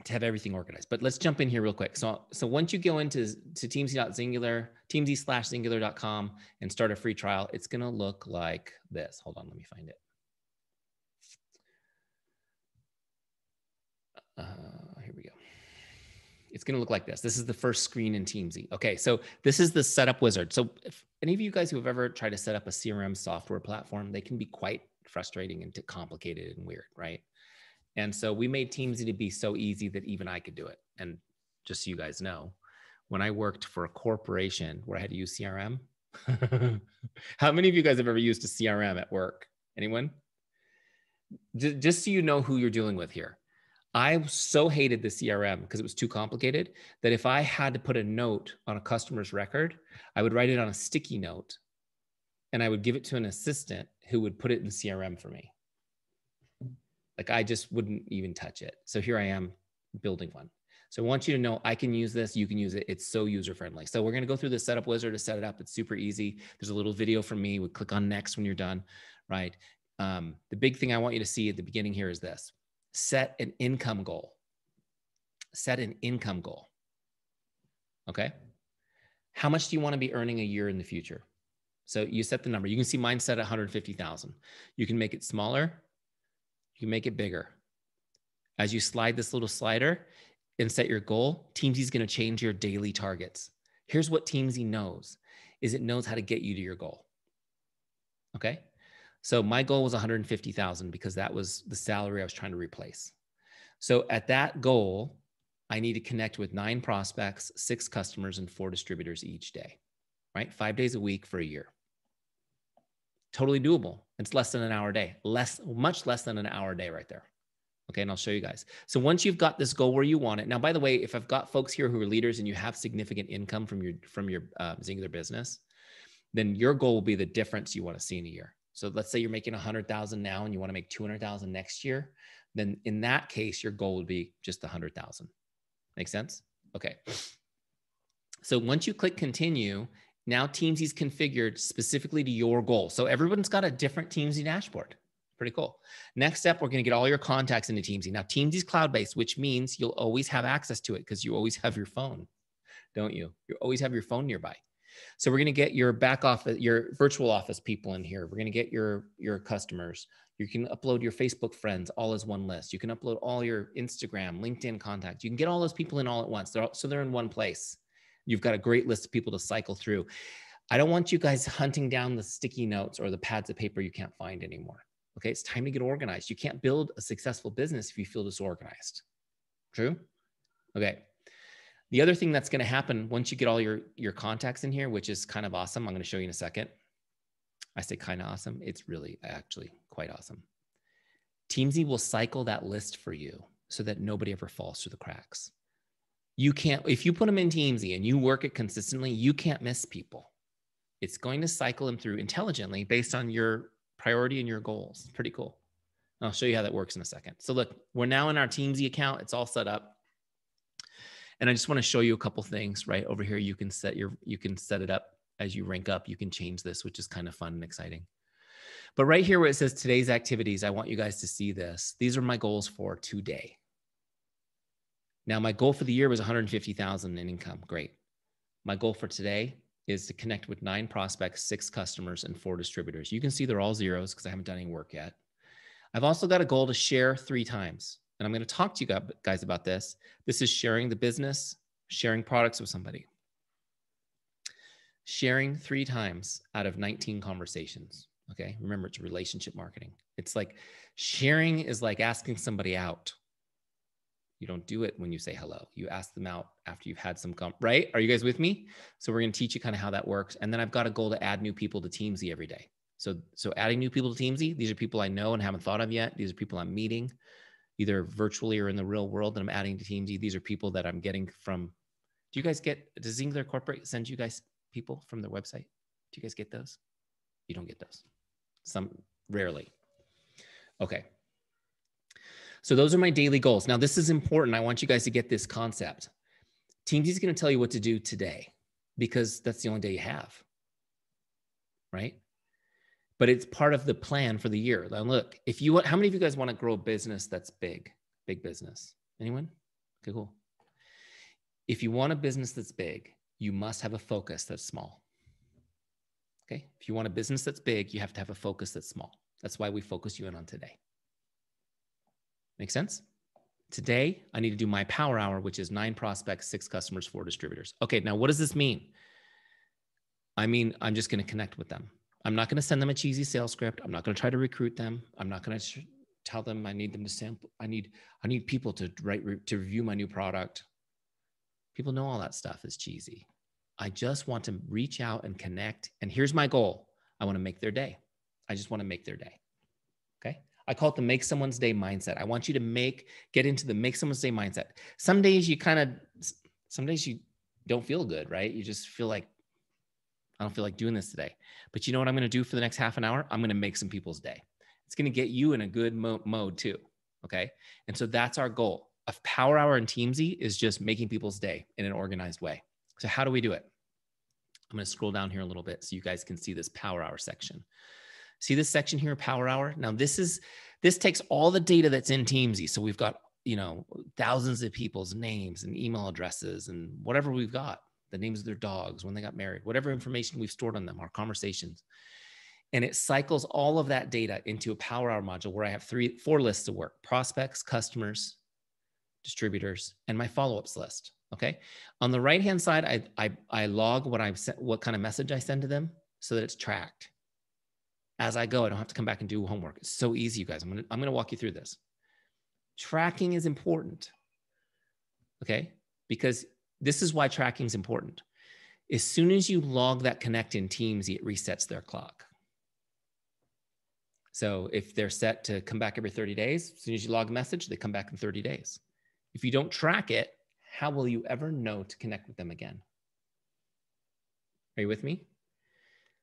To have everything organized. But let's jump in here real quick. So once you go into Teamzy.Xyngular, Teamzy/Xyngular.com and start a free trial, it's going to look like this. Hold on, let me find it. Here we go. It's going to look like this. This is the first screen in Teamzy. Okay, so this is the setup wizard. So if any of you guys who have ever tried to set up a CRM software platform, they can be quite frustrating and complicated and weird, right? And so we made Teamzy to be so easy that even I could do it. And just so you guys know, when I worked for a corporation where I had to use CRM, how many of you guys have ever used a CRM at work? Anyone? Just so you know who you're dealing with here. I so hated the CRM because it was too complicated that if I had to put a note on a customer's record, I would write it on a sticky note and I would give it to an assistant who would put it in CRM for me. Like I just wouldn't even touch it. So here I am building one. So I want you to know I can use this. You can use it. It's so user-friendly. So we're going to go through the setup wizard to set it up. It's super easy. There's a little video from me. We click on next when you're done, right? The big thing I want you to see at the beginning here is this. Set an income goal. Set an income goal. Okay. How much do you want to be earning a year in the future? So you set the number. You can see mine set at 150,000. You can make it smaller. You can make it bigger. As you slide this little slider and set your goal, Teamzy is going to change your daily targets. Here's what Teamzy knows, is it knows how to get you to your goal. Okay. So my goal was 150,000 because that was the salary I was trying to replace. So at that goal, I need to connect with 9 prospects, 6 customers, and 4 distributors each day, right? 5 days a week for a year. Totally doable. It's less than an hour a day, much less than an hour a day right there. Okay. And I'll show you guys. So once you've got this goal where you want it. Now, by the way, if I've got folks here who are leaders and you have significant income from your Xyngular business, then your goal will be the difference you want to see in a year. So let's say you're making 100,000 now and you want to make 200,000 next year. Then in that case, your goal would be just 100,000. Make sense? Okay. So once you click continue, now Teamzy's configured specifically to your goal. So everyone's got a different Teamzy dashboard. Pretty cool. Next step, we're going to get all your contacts into Teamzy. Now Teamzy's cloud-based, which means you'll always have access to it because you always have your phone, don't you? You always have your phone nearby. So we're going to get your back office, your virtual office people in here. We're going to get your customers. You can upload your Facebook friends all as one list. You can upload all your Instagram, LinkedIn contacts. You can get all those people in all at once. So they're in one place. You've got a great list of people to cycle through. I don't want you guys hunting down the sticky notes or the pads of paper you can't find anymore. Okay, it's time to get organized. You can't build a successful business if you feel disorganized. True? Okay. The other thing that's going to happen once you get all your contacts in here, which is kind of awesome. I'm going to show you in a second. I say kind of awesome. It's really actually quite awesome. Teamzy will cycle that list for you so that nobody ever falls through the cracks. You can't, if you put them in Teamzy and you work it consistently, you can't miss people. It's going to cycle them through intelligently based on your priority and your goals. Pretty cool. I'll show you how that works in a second. So look, we're now in our Teamzy account. It's all set up. And I just want to show you a couple things right over here. You can set it up as you rank up. You can change this, which is kind of fun and exciting. But right here where it says today's activities, I want you guys to see this. These are my goals for today. Now, my goal for the year was 150,000 in income. Great. My goal for today is to connect with 9 prospects, 6 customers, and 4 distributors. You can see they're all zeros because I haven't done any work yet. I've also got a goal to share 3 times. And I'm going to talk to you guys about this. This is sharing the business, sharing products with somebody. Sharing 3 times out of 19 conversations. Okay. Remember, it's relationship marketing. It's like sharing is like asking somebody out. You don't do it when you say hello. You ask them out after you've had some, right? Are you guys with me? So we're going to teach you kind of how that works. And then I've got a goal to add new people to Teamzy every day. So adding new people to Teamzy, these are people I know and haven't thought of yet. These are people I'm meeting either virtually or in the real world that I'm adding to Teamzy. These are people that I'm getting from, do you guys get, does Xyngular Corporate send you guys people from their website? Do you guys get those? You don't get those. Some rarely. Okay. So those are my daily goals. Now, this is important. I want you guys to get this concept. Teamzy is going to tell you what to do today because that's the only day you have, right? But it's part of the plan for the year. Now, look, if you want, how many of you guys want to grow a business that's big business? Anyone? Okay, cool. If you want a business that's big, you must have a focus that's small. Okay. If you want a business that's big, you have to have a focus that's small. That's why we focus you in on today. Make sense? Today, I need to do my power hour, which is 9 prospects, 6 customers, 4 distributors. Okay, now what does this mean? I mean, I'm just going to connect with them. I'm not going to send them a cheesy sales script. I'm not going to try to recruit them. I'm not going to tell them I need them to sample. I need people to review my new product. People know all that stuff is cheesy. I just want to reach out and connect. And here's my goal. I want to make their day. I just want to make their day. Okay. I call it the make someone's day mindset. I want you to get into the make someone's day mindset. Some days you don't feel good, right? You just feel like, I don't feel like doing this today. But you know what I'm going to do for the next half an hour? I'm going to make some people's day. It's going to get you in a good mode too. Okay. And so that's our goal. A power hour in Teamzy is just making people's day in an organized way. So how do we do it? I'm going to scroll down here a little bit so you guys can see this power hour section. See this section here, power hour? Now this takes all the data that's in Teamzy. So we've got, thousands of people's names and email addresses and whatever we've got, the names of their dogs, when they got married, whatever information we've stored on them, our conversations. And it cycles all of that data into a Power Hour module where I have 4 lists of work: prospects, customers, distributors, and my follow-ups list. Okay. On the right-hand side, I log what kind of message I send to them so that it's tracked. As I go, I don't have to come back and do homework. It's so easy, you guys. I'm gonna walk you through this. Tracking is important. Okay. Because this is why tracking is important. As soon as you log that connect in Teamzy, it resets their clock. So if they're set to come back every 30 days, as soon as you log a message, they come back in 30 days. If you don't track it, how will you ever know to connect with them again? Are you with me?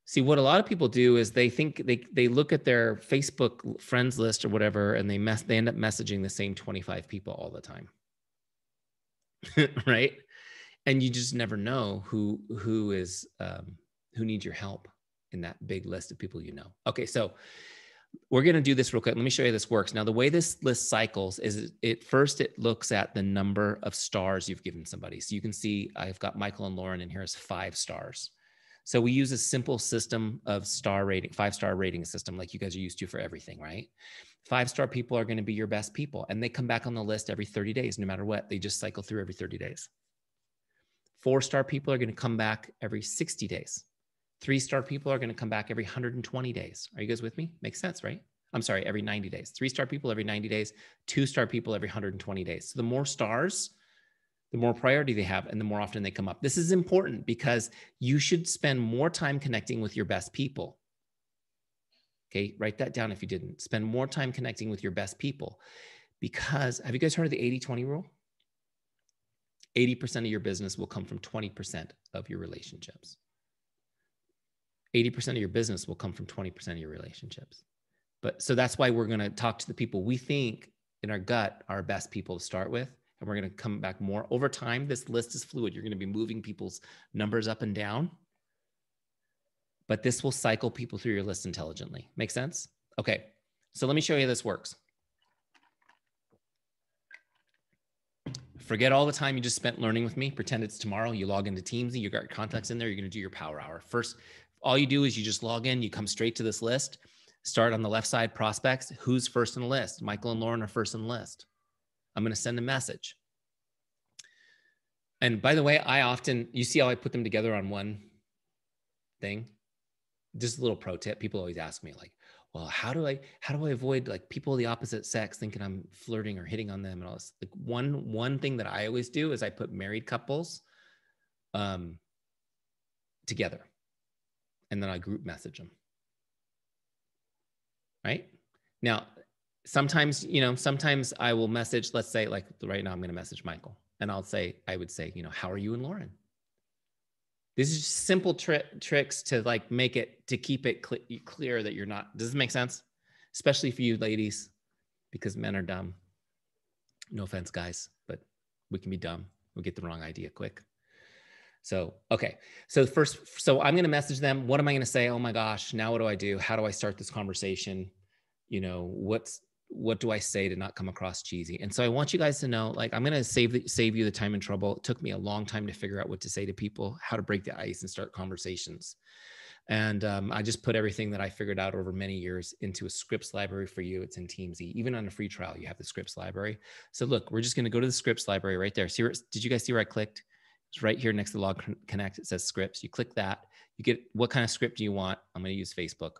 See, what a lot of people do is they think they look at their Facebook friends list or whatever, and they end up messaging the same 25 people all the time. Right? And you just never know who needs your help in that big list of people you know. Okay, so we're going to do this real quick. Let me show you how this works. Now, the way this list cycles is it looks at the number of stars you've given somebody. So you can see I've got Michael and Lauren in here as 5 stars. So we use a simple system of star rating, 5-star rating system like you guys are used to for everything, right? 5-star people are going to be your best people, and they come back on the list every 30 days, no matter what. They just cycle through every 30 days. 4-star people are going to come back every 60 days. 3-star people are going to come back every 120 days. Are you guys with me? Makes sense, right? I'm sorry, every 90 days. 3-star people every 90 days. 2-star people every 120 days. So the more stars, the more priority they have, and the more often they come up. This is important because you should spend more time connecting with your best people. Okay, write that down if you didn't. Spend more time connecting with your best people, because have you guys heard of the 80-20 rule? 80% of your business will come from 20% of your relationships. 80% of your business will come from 20% of your relationships. But so that's why we're going to talk to the people we think in our gut are best people to start with. And we're going to come back more over time. This list is fluid. You're going to be moving people's numbers up and down, but this will cycle people through your list intelligently. Make sense? Okay. So let me show you how this works. Forget all the time you just spent learning with me. Pretend it's tomorrow. You log into Teamzy. You got your contacts in there. You're going to do your Power Hour. First, all you do is you just log in. You come straight to this list. Start on the left side, prospects. Who's first in the list? Michael and Lauren are first in the list. I'm going to send a message. And by the way, you see how I put them together on one thing? Just a little pro tip. People always ask me like, well, how do I avoid like people of the opposite sex thinking I'm flirting or hitting on them and all this? Like one thing that I always do is I put married couples together, and then I group message them. Right? Now, sometimes I will message, let's say like right now I'm going to message Michael, and I would say, how are you and Lauren? This is just simple tricks to like keep it clear that you're not. Does this make sense? Especially for you ladies, because men are dumb. No offense, guys, but we can be dumb. We'll get the wrong idea quick. So, okay. So I'm going to message them. What am I going to say? Oh my gosh, now what do I do? How do I start this conversation? What do I say to not come across cheesy? And so I want you guys to know, like, I'm going to save you the time and trouble. It took me a long time to figure out what to say to people, how to break the ice and start conversations. And I just put everything that I figured out over many years into a scripts library for you. It's in Teamzy. Even on a free trial, you have the scripts library. So look, we're just going to go to the scripts library right there. Did you guys see where I clicked? It's right here next to Log Connect. It says scripts. You click that. You get what kind of script do you want? I'm going to use Facebook.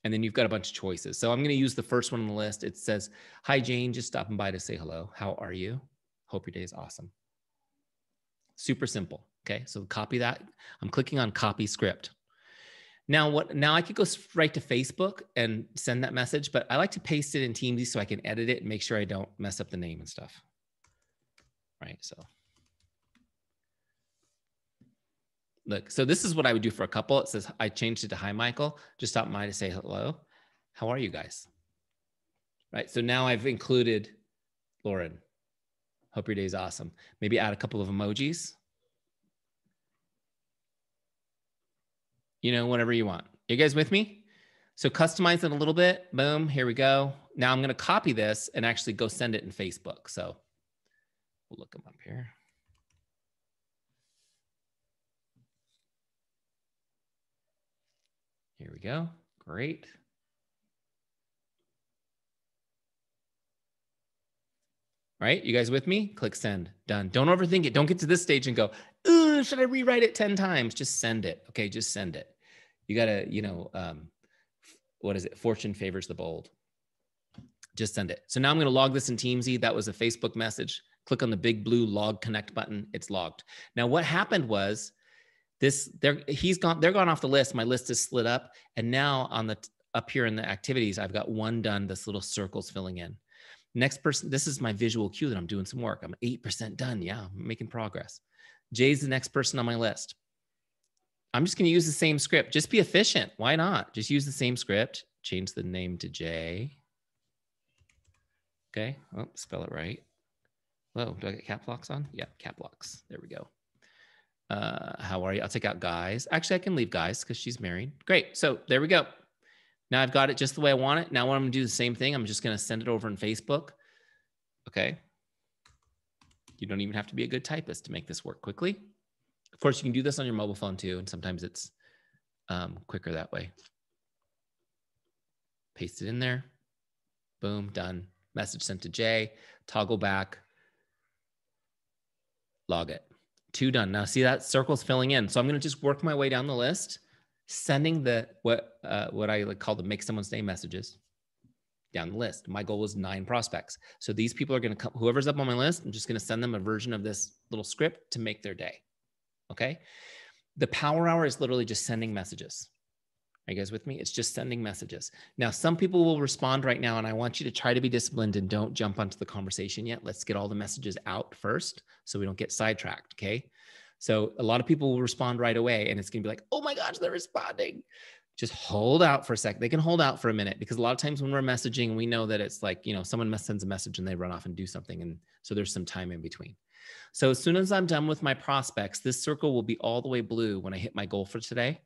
And then you've got a bunch of choices. So I'm going to use the first one on the list. It says, hi, Jane, just stopping by to say hello. How are you? Hope your day is awesome. Super simple. Okay. So copy that. I'm clicking on copy script. Now I could go right to Facebook and send that message, but I like to paste it in Teamzy so I can edit it and make sure I don't mess up the name and stuff. Right. So look, so this is what I would do for a couple. It says, I changed it to hi, Michael, just stopped by to say hello. How are you guys? Right. So now I've included Lauren. Hope your day is awesome. Maybe add a couple of emojis. Whatever you want. You guys with me? So customize it a little bit. Boom. Here we go. Now I'm going to copy this and actually go send it in Facebook. So we'll look them up here. go. Great. All right, you guys with me? Click send, done. Don't overthink it. Don't get to this stage and go, should I rewrite it 10 times? Just send it. Okay, just send it. You gotta, what is it? Fortune favors the bold. Just send it. So now I'm gonna log this in Teamzy. That was a Facebook message. Click on the big blue log connect button. It's logged. Now what happened was they're gone off the list. My list is split up. And now up here in the activities, I've got one done, this little circle's filling in. Next person, this is my visual cue that I'm doing some work. I'm 8% done. Yeah, I'm making progress. Jay's the next person on my list. I'm just going to use the same script. Just be efficient. Why not? Just use the same script. Change the name to Jay. Okay. Oh, spell it right. Whoa, do I get cap locks on? Yeah, cap locks. There we go. How are you? I'll take out guys. Actually, I can leave guys because she's married. Great. So there we go. Now I've got it just the way I want it. Now what I'm gonna do the same thing. I'm just gonna send it over on Facebook. Okay. You don't even have to be a good typist to make this work quickly. Of course, you can do this on your mobile phone too. And sometimes it's quicker that way. Paste it in there. Boom, done. Message sent to Jay. Toggle back. Log it. 2 done. Now see that circle's filling in. So I'm gonna just work my way down the list, sending what I like call the make someone's day messages down the list. My goal was 9 prospects. So these people are going to come, whoever's up on my list, I'm just going to send them a version of this little script to make their day. Okay. The power hour is literally just sending messages. Are you guys with me? It's just sending messages. Now, some people will respond right now, and I want you to try to be disciplined and don't jump onto the conversation yet. Let's get all the messages out first so we don't get sidetracked. Okay. So a lot of people will respond right away, and it's going to be like, oh my gosh, they're responding. Just hold out for a sec. They can hold out for a minute because a lot of times when we're messaging, we know that it's like, someone sends a message and they run off and do something. And so there's some time in between. So as soon as I'm done with my prospects, this circle will be all the way blue when I hit my goal for today.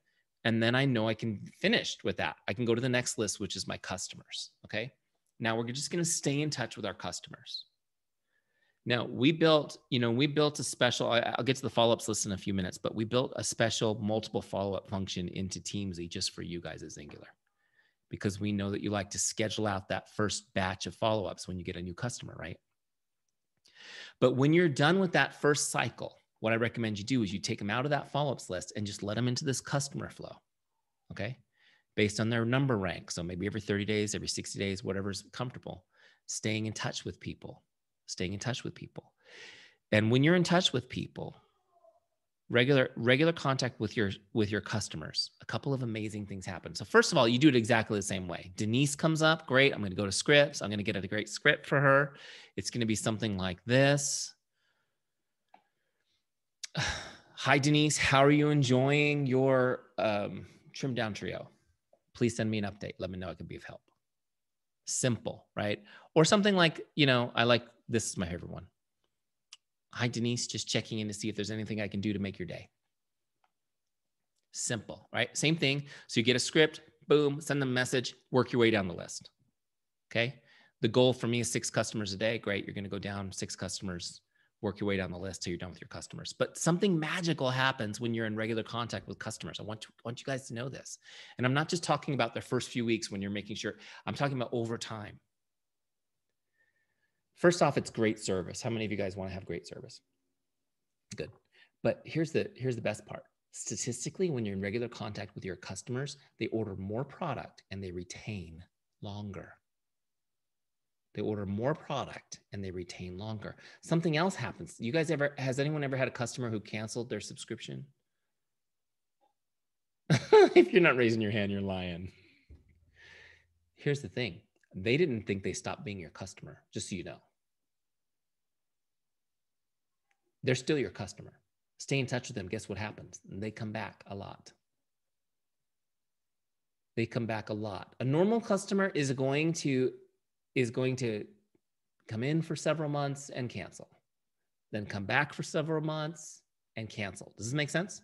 And then I know I can finish with that. I can go to the next list, which is my customers. Okay. Now we're just going to stay in touch with our customers. Now we built a special, I'll get to the follow-ups list in a few minutes, but we built a special multiple follow-up function into Teamzy just for you guys at Xyngular, because we know that you like to schedule out that first batch of follow-ups when you get a new customer, right? But when you're done with that first cycle, what I recommend you do is you take them out of that follow-ups list and just let them into this customer flow, okay? Based on their number rank. So maybe every 30 days, every 60 days, whatever's comfortable, staying in touch with people. And when you're in touch with people, regular contact with your customers, a couple of amazing things happen. So first of all, you do it exactly the same way. Denise comes up, great. I'm going to go to scripts. I'm going to get a great script for her. It's going to be something like this. Hi, Denise. How are you enjoying your trimmed down trio? Please send me an update. Let me know I can be of help. Simple, right? Or something like, I like, this is my favorite one. Hi, Denise, just checking in to see if there's anything I can do to make your day. Simple, right? Same thing. So you get a script, boom, send them a message, work your way down the list. Okay. The goal for me is 6 customers a day. Great. You're going to go down 6 customers, work your way down the list till you're done with your customers. But something magical happens when you're in regular contact with customers. I want you guys to know this. And I'm not just talking about the first few weeks when you're making sure, I'm talking about over time. First off, it's great service. How many of you guys want to have great service? Good. But here's the best part. Statistically, when you're in regular contact with your customers, they order more product and they retain longer. They order more product and they retain longer. Something else happens. Has anyone ever had a customer who canceled their subscription? If you're not raising your hand, you're lying. Here's the thing. They didn't think they stopped being your customer, just so you know. They're still your customer. Stay in touch with them. Guess what happens? They come back a lot. They come back a lot. A normal customer is going to come in for several months and cancel, then come back for several months and cancel. Does this make sense?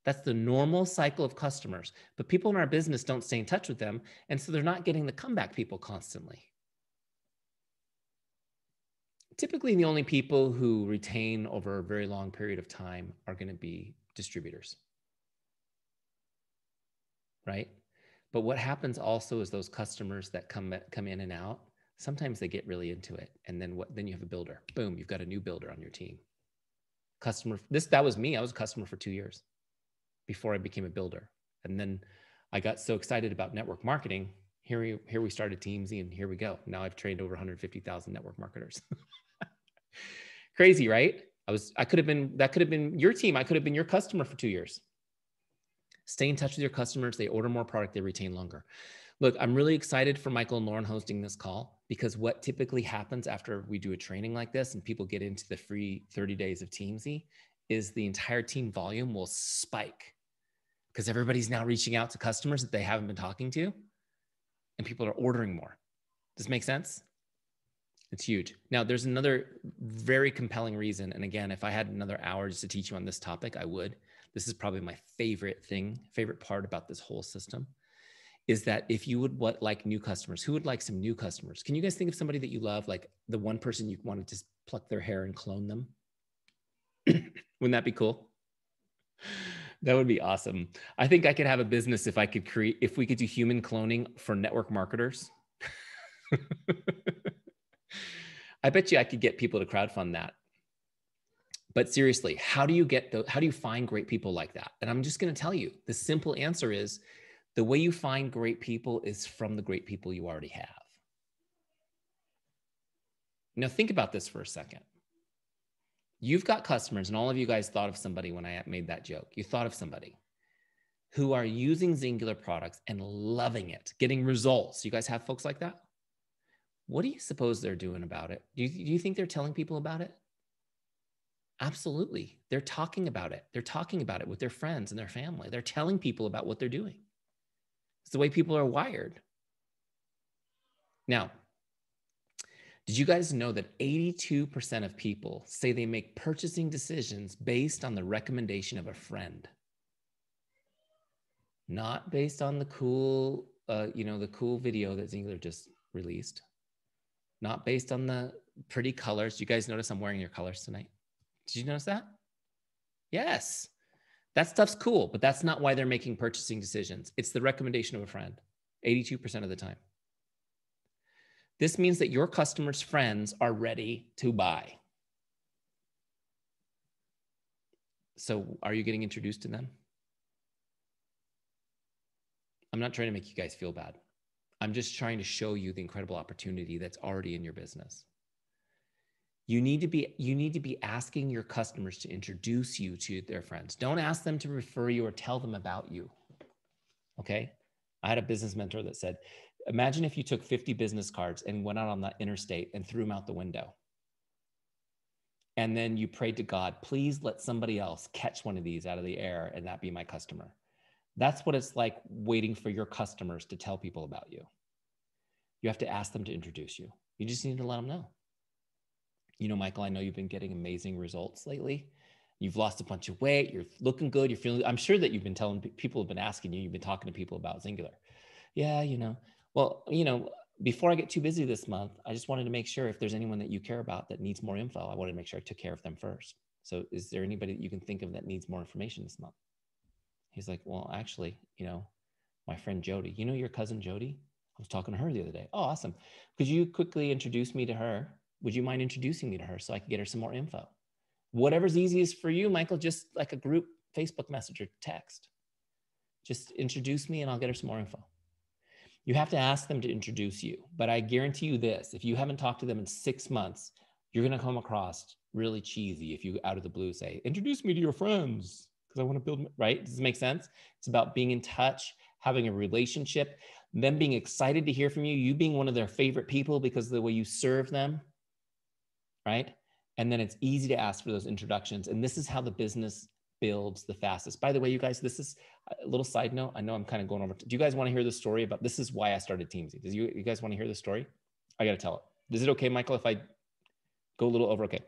That's the normal cycle of customers, but people in our business don't stay in touch with them. And so they're not getting the comeback people constantly. Typically, the only people who retain over a very long period of time are going to be distributors. right? But what happens also is those customers that come in and out, sometimes they get really into it. And then you have a builder. Boom, you've got a new builder on your team. That was me. I was a customer for 2 years before I became a builder. And then I got so excited about network marketing. Here we started Teamzy, and here we go. Now I've trained over 150,000 network marketers. Crazy, right? That could have been your team. I could have been your customer for 2 years. Stay in touch with your customers. They order more product, they retain longer. Look, I'm really excited for Michael and Lauren hosting this call, because what typically happens after we do a training like this and people get into the free 30 days of Teamzy is the entire team volume will spike, because everybody's now reaching out to customers that they haven't been talking to, and people are ordering more. Does this make sense? It's huge. Now, there's another very compelling reason. And again, if I had another hour just to teach you on this topic, I would. This is probably my favorite part about this whole system, is that if you would like new customers, who would like some new customers? Can you guys think of somebody that you love, like the one person you want to just pluck their hair and clone them? Wouldn't that be cool? That would be awesome. I think I could have a business if we could do human cloning for network marketers. I bet you I could get people to crowdfund that. But seriously, how do you find great people like that? And I'm just going to tell you, the simple answer is the way you find great people is from the great people you already have. Now think about this for a second. You've got customers, and all of you guys thought of somebody when I made that joke. You thought of somebody who are using Xyngular products and loving it, getting results. You guys have folks like that? What do you suppose they're doing about it? Do you think they're telling people about it? Absolutely. They're talking about it. They're talking about it with their friends and their family. They're telling people about what they're doing. It's the way people are wired. Now, did you guys know that 82% of people say they make purchasing decisions based on the recommendation of a friend? Not based on the cool, the cool video that Xyngular just released. Not based on the pretty colors. You guys notice I'm wearing your colors tonight? Did you notice that? Yes. That stuff's cool, but that's not why they're making purchasing decisions. It's the recommendation of a friend, 82% of the time. This means that your customers' friends are ready to buy. So are you getting introduced to them? I'm not trying to make you guys feel bad. I'm just trying to show you the incredible opportunity that's already in your business. You need to be asking your customers to introduce you to their friends. Don't ask them to refer you or tell them about you. Okay? I had a business mentor that said, imagine if you took 50 business cards and went out on the interstate and threw them out the window. And then you prayed to God, please let somebody else catch one of these out of the air and that be my customer. That's what it's like waiting for your customers to tell people about you. You have to ask them to introduce you. You just need to let them know. You know, Michael, I know you've been getting amazing results lately. You've lost a bunch of weight. You're looking good. You're feeling, I'm sure that you've been telling people have been asking you, you've been talking to people about Xyngular. Yeah, before I get too busy this month, I just wanted to make sure if there's anyone that you care about that needs more info, I wanted to make sure I took care of them first. So is there anybody that you can think of that needs more information this month? He's like, well, actually, my friend Jody, your cousin Jody? I was talking to her the other day. Oh, awesome. Could you quickly introduce me to her? Would you mind introducing me to her so I can get her some more info? Whatever's easiest for you, Michael, just like a group Facebook message or text. Just introduce me and I'll get her some more info. You have to ask them to introduce you. But I guarantee you this, if you haven't talked to them in 6 months, you're going to come across really cheesy if you out of the blue say, introduce me to your friends because I want to build, right? Does it make sense? It's about being in touch, having a relationship, them being excited to hear from you, you being one of their favorite people because of the way you serve them, right? And then it's easy to ask for those introductions. And this is how the business builds the fastest. By the way, you guys, this is a little side note. I know I'm kind of going over. Do you guys want to hear the story about, this is why I started Teamzy? Do you guys want to hear the story? I got to tell it. Is it okay, Michael, if I go a little over? Okay.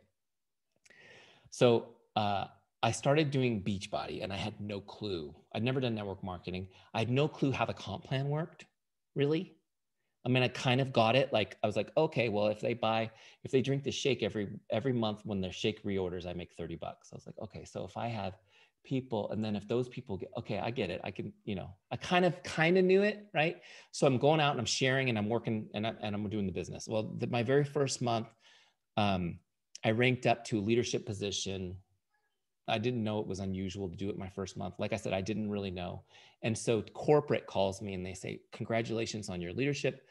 So I started doing Beachbody and I had no clue. I'd never done network marketing. I had no clue how the comp plan worked, really. I mean, I kind of got it. Like, I was like, okay, well, if they drink the shake every month when their shake reorders, I make $30. I was like, okay, so if I have people. And then if those people get, okay, I get it. I can, you know, I kind of knew it, right? So I'm going out and I'm sharing and I'm working and I'm doing the business. Well, my very first month, I ranked up to a leadership position. I didn't know it was unusual to do it my first month. Like I said, I didn't really know. And so corporate calls me and they say, congratulations on your leadership.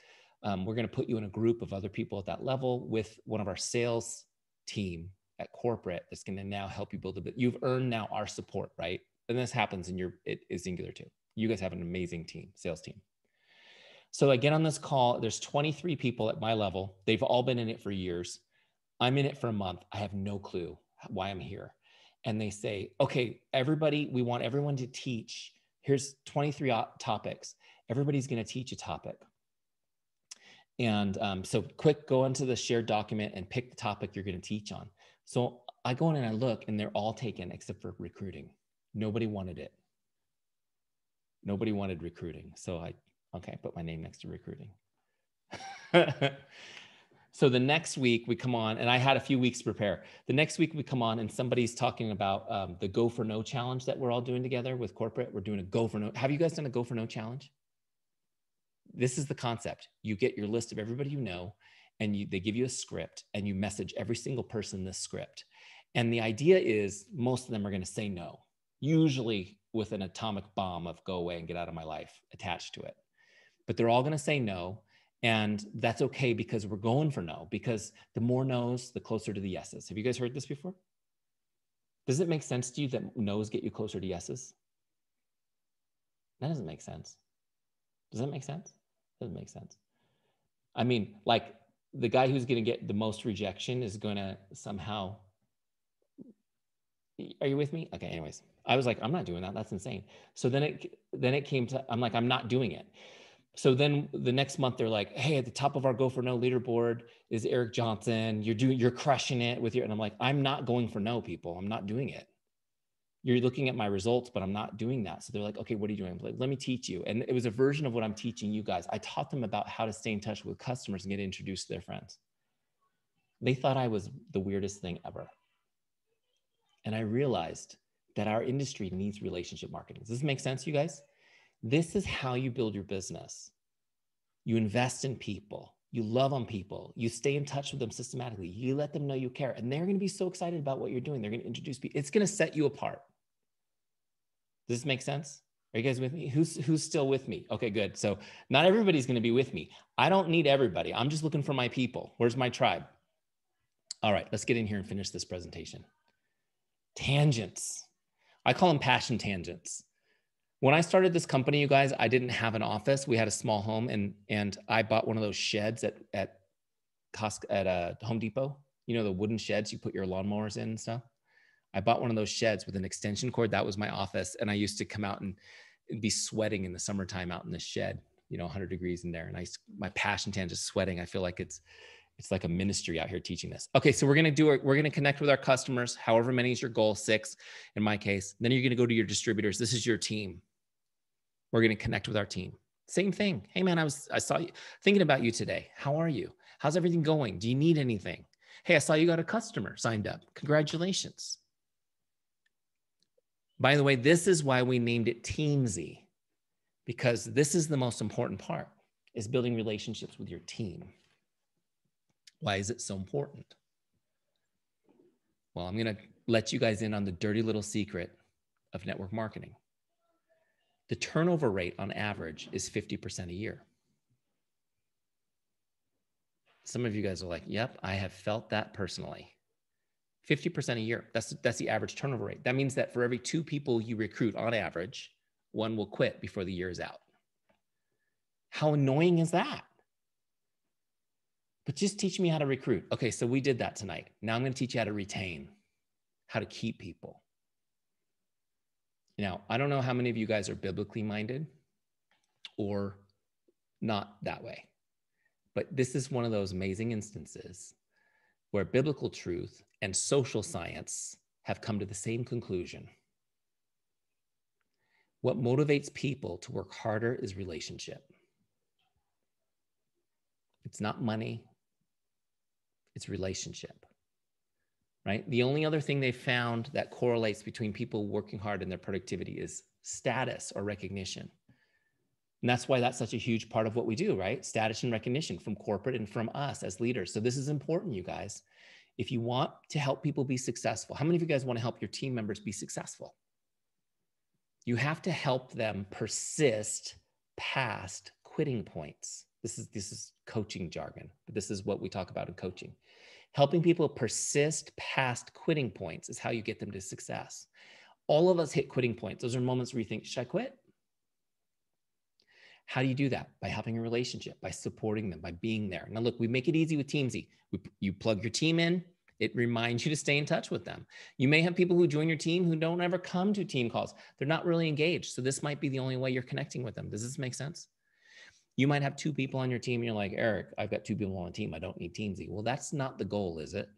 We're going to put you in a group of other people at that level with one of our sales team at corporate that's going to now help you build a bit. You've earned now our support, right? And this happens in it is Xyngular too. You guys have an amazing team, sales team. So I get on this call. There's 23 people at my level. They've all been in it for years. I'm in it for a month. I have no clue why I'm here. And they say, okay, everybody, we want everyone to teach. Here's 23 topics. Everybody's going to teach a topic. And so quick, go into the shared document and pick the topic you're going to teach on. So I go in and I look and they're all taken except for recruiting. Nobody wanted it. Nobody wanted recruiting. So I put my name next to recruiting. So the next week we come on, and I had a few weeks to prepare. The next week we come on and somebody's talking about the Go for No challenge that we're all doing together with corporate. We're doing a Go for No. Have you guys done a Go for No challenge? This is the concept. You get your list of everybody you know, and they give you a script and you message every single person this script. And the idea is most of them are going to say no, usually with an atomic bomb of go away and get out of my life attached to it. But they're all going to say no. And that's okay because we're going for no, because the more no's, the closer to the yeses. Have you guys heard this before? Does it make sense to you that no's get you closer to yeses? That doesn't make sense. Does that make sense? Doesn't make sense. I mean, like the guy who's going to get the most rejection is going to somehow. Are you with me? Okay. Anyways, I was like, I'm not doing that. That's insane. So then it came to, I'm like, I'm not doing it. So then the next month they're like, hey, at the top of our Go for No leaderboard is Eric Johnson. You're crushing it with your, and I'm like, I'm not going for no, people. I'm not doing it. You're looking at my results, but I'm not doing that. So they're like, okay, what are you doing? I'm like, let me teach you. And it was a version of what I'm teaching you guys. I taught them about how to stay in touch with customers and get introduced to their friends. They thought I was the weirdest thing ever. And I realized that our industry needs relationship marketing. Does this make sense, you guys? This is how you build your business. You invest in people. You love on people. You stay in touch with them systematically. You let them know you care. And they're going to be so excited about what you're doing. They're going to introduce people. It's going to set you apart. Does this make sense? Are you guys with me? Who's still with me? Okay, good. So not everybody's going to be with me. I don't need everybody. I'm just looking for my people. Where's my tribe? All right, let's get in here and finish this presentation. Tangents. I call them passion tangents. When I started this company, you guys, I didn't have an office. We had a small home, and I bought one of those sheds at Home Depot. You know, the wooden sheds you put your lawnmowers in and stuff. I bought one of those sheds with an extension cord. That was my office. And I used to come out and be sweating in the summertime out in the shed, you know, 100 degrees in there. And my passion tangent is sweating. I feel like it's like a ministry out here teaching this. Okay. So we're going to connect with our customers, however many is your goal, 6 in my case. Then you're going to go to your distributors. This is your team. We're going to connect with our team. Same thing. Hey man, I saw you thinking about you today. How are you? How's everything going? Do you need anything? Hey, I saw you got a customer signed up. Congratulations. By the way, this is why we named it Teamzy, because this is the most important part, is building relationships with your team. Why is it so important? Well, I'm going to let you guys in on the dirty little secret of network marketing. The turnover rate on average is 50% a year. Some of you guys are like, yep, I have felt that personally. 50% a year. That's the average turnover rate. That means that for every 2 people you recruit on average, 1 will quit before the year is out. How annoying is that? But just teach me how to recruit. Okay, so we did that tonight. Now I'm going to teach you how to retain, how to keep people. Now, I don't know how many of you guys are biblically minded or not that way, but this is one of those amazing instances where biblical truth and social science have come to the same conclusion. What motivates people to work harder is relationship. It's not money, it's relationship. right? The only other thing they found that correlates between people working hard and their productivity is status or recognition. And that's why that's such a huge part of what we do, right? Status and recognition from corporate and from us as leaders. So this is important, you guys. If you want to help people be successful, how many of you guys want to help your team members be successful? You have to help them persist past quitting points. This is coaching jargon, but this is what we talk about in coaching. Helping people persist past quitting points is how you get them to success. All of us hit quitting points. Those are moments where you think, should I quit? How do you do that? By having a relationship, by supporting them, by being there. Now, look, we make it easy with Teamzy. You plug your team in. It reminds you to stay in touch with them. You may have people who join your team who don't ever come to team calls. They're not really engaged. So this might be the only way you're connecting with them. Does this make sense? You might have 2 people on your team and you're like, Eric, I've got 2 people on the team. I don't need Teamzy. Well, that's not the goal, is it?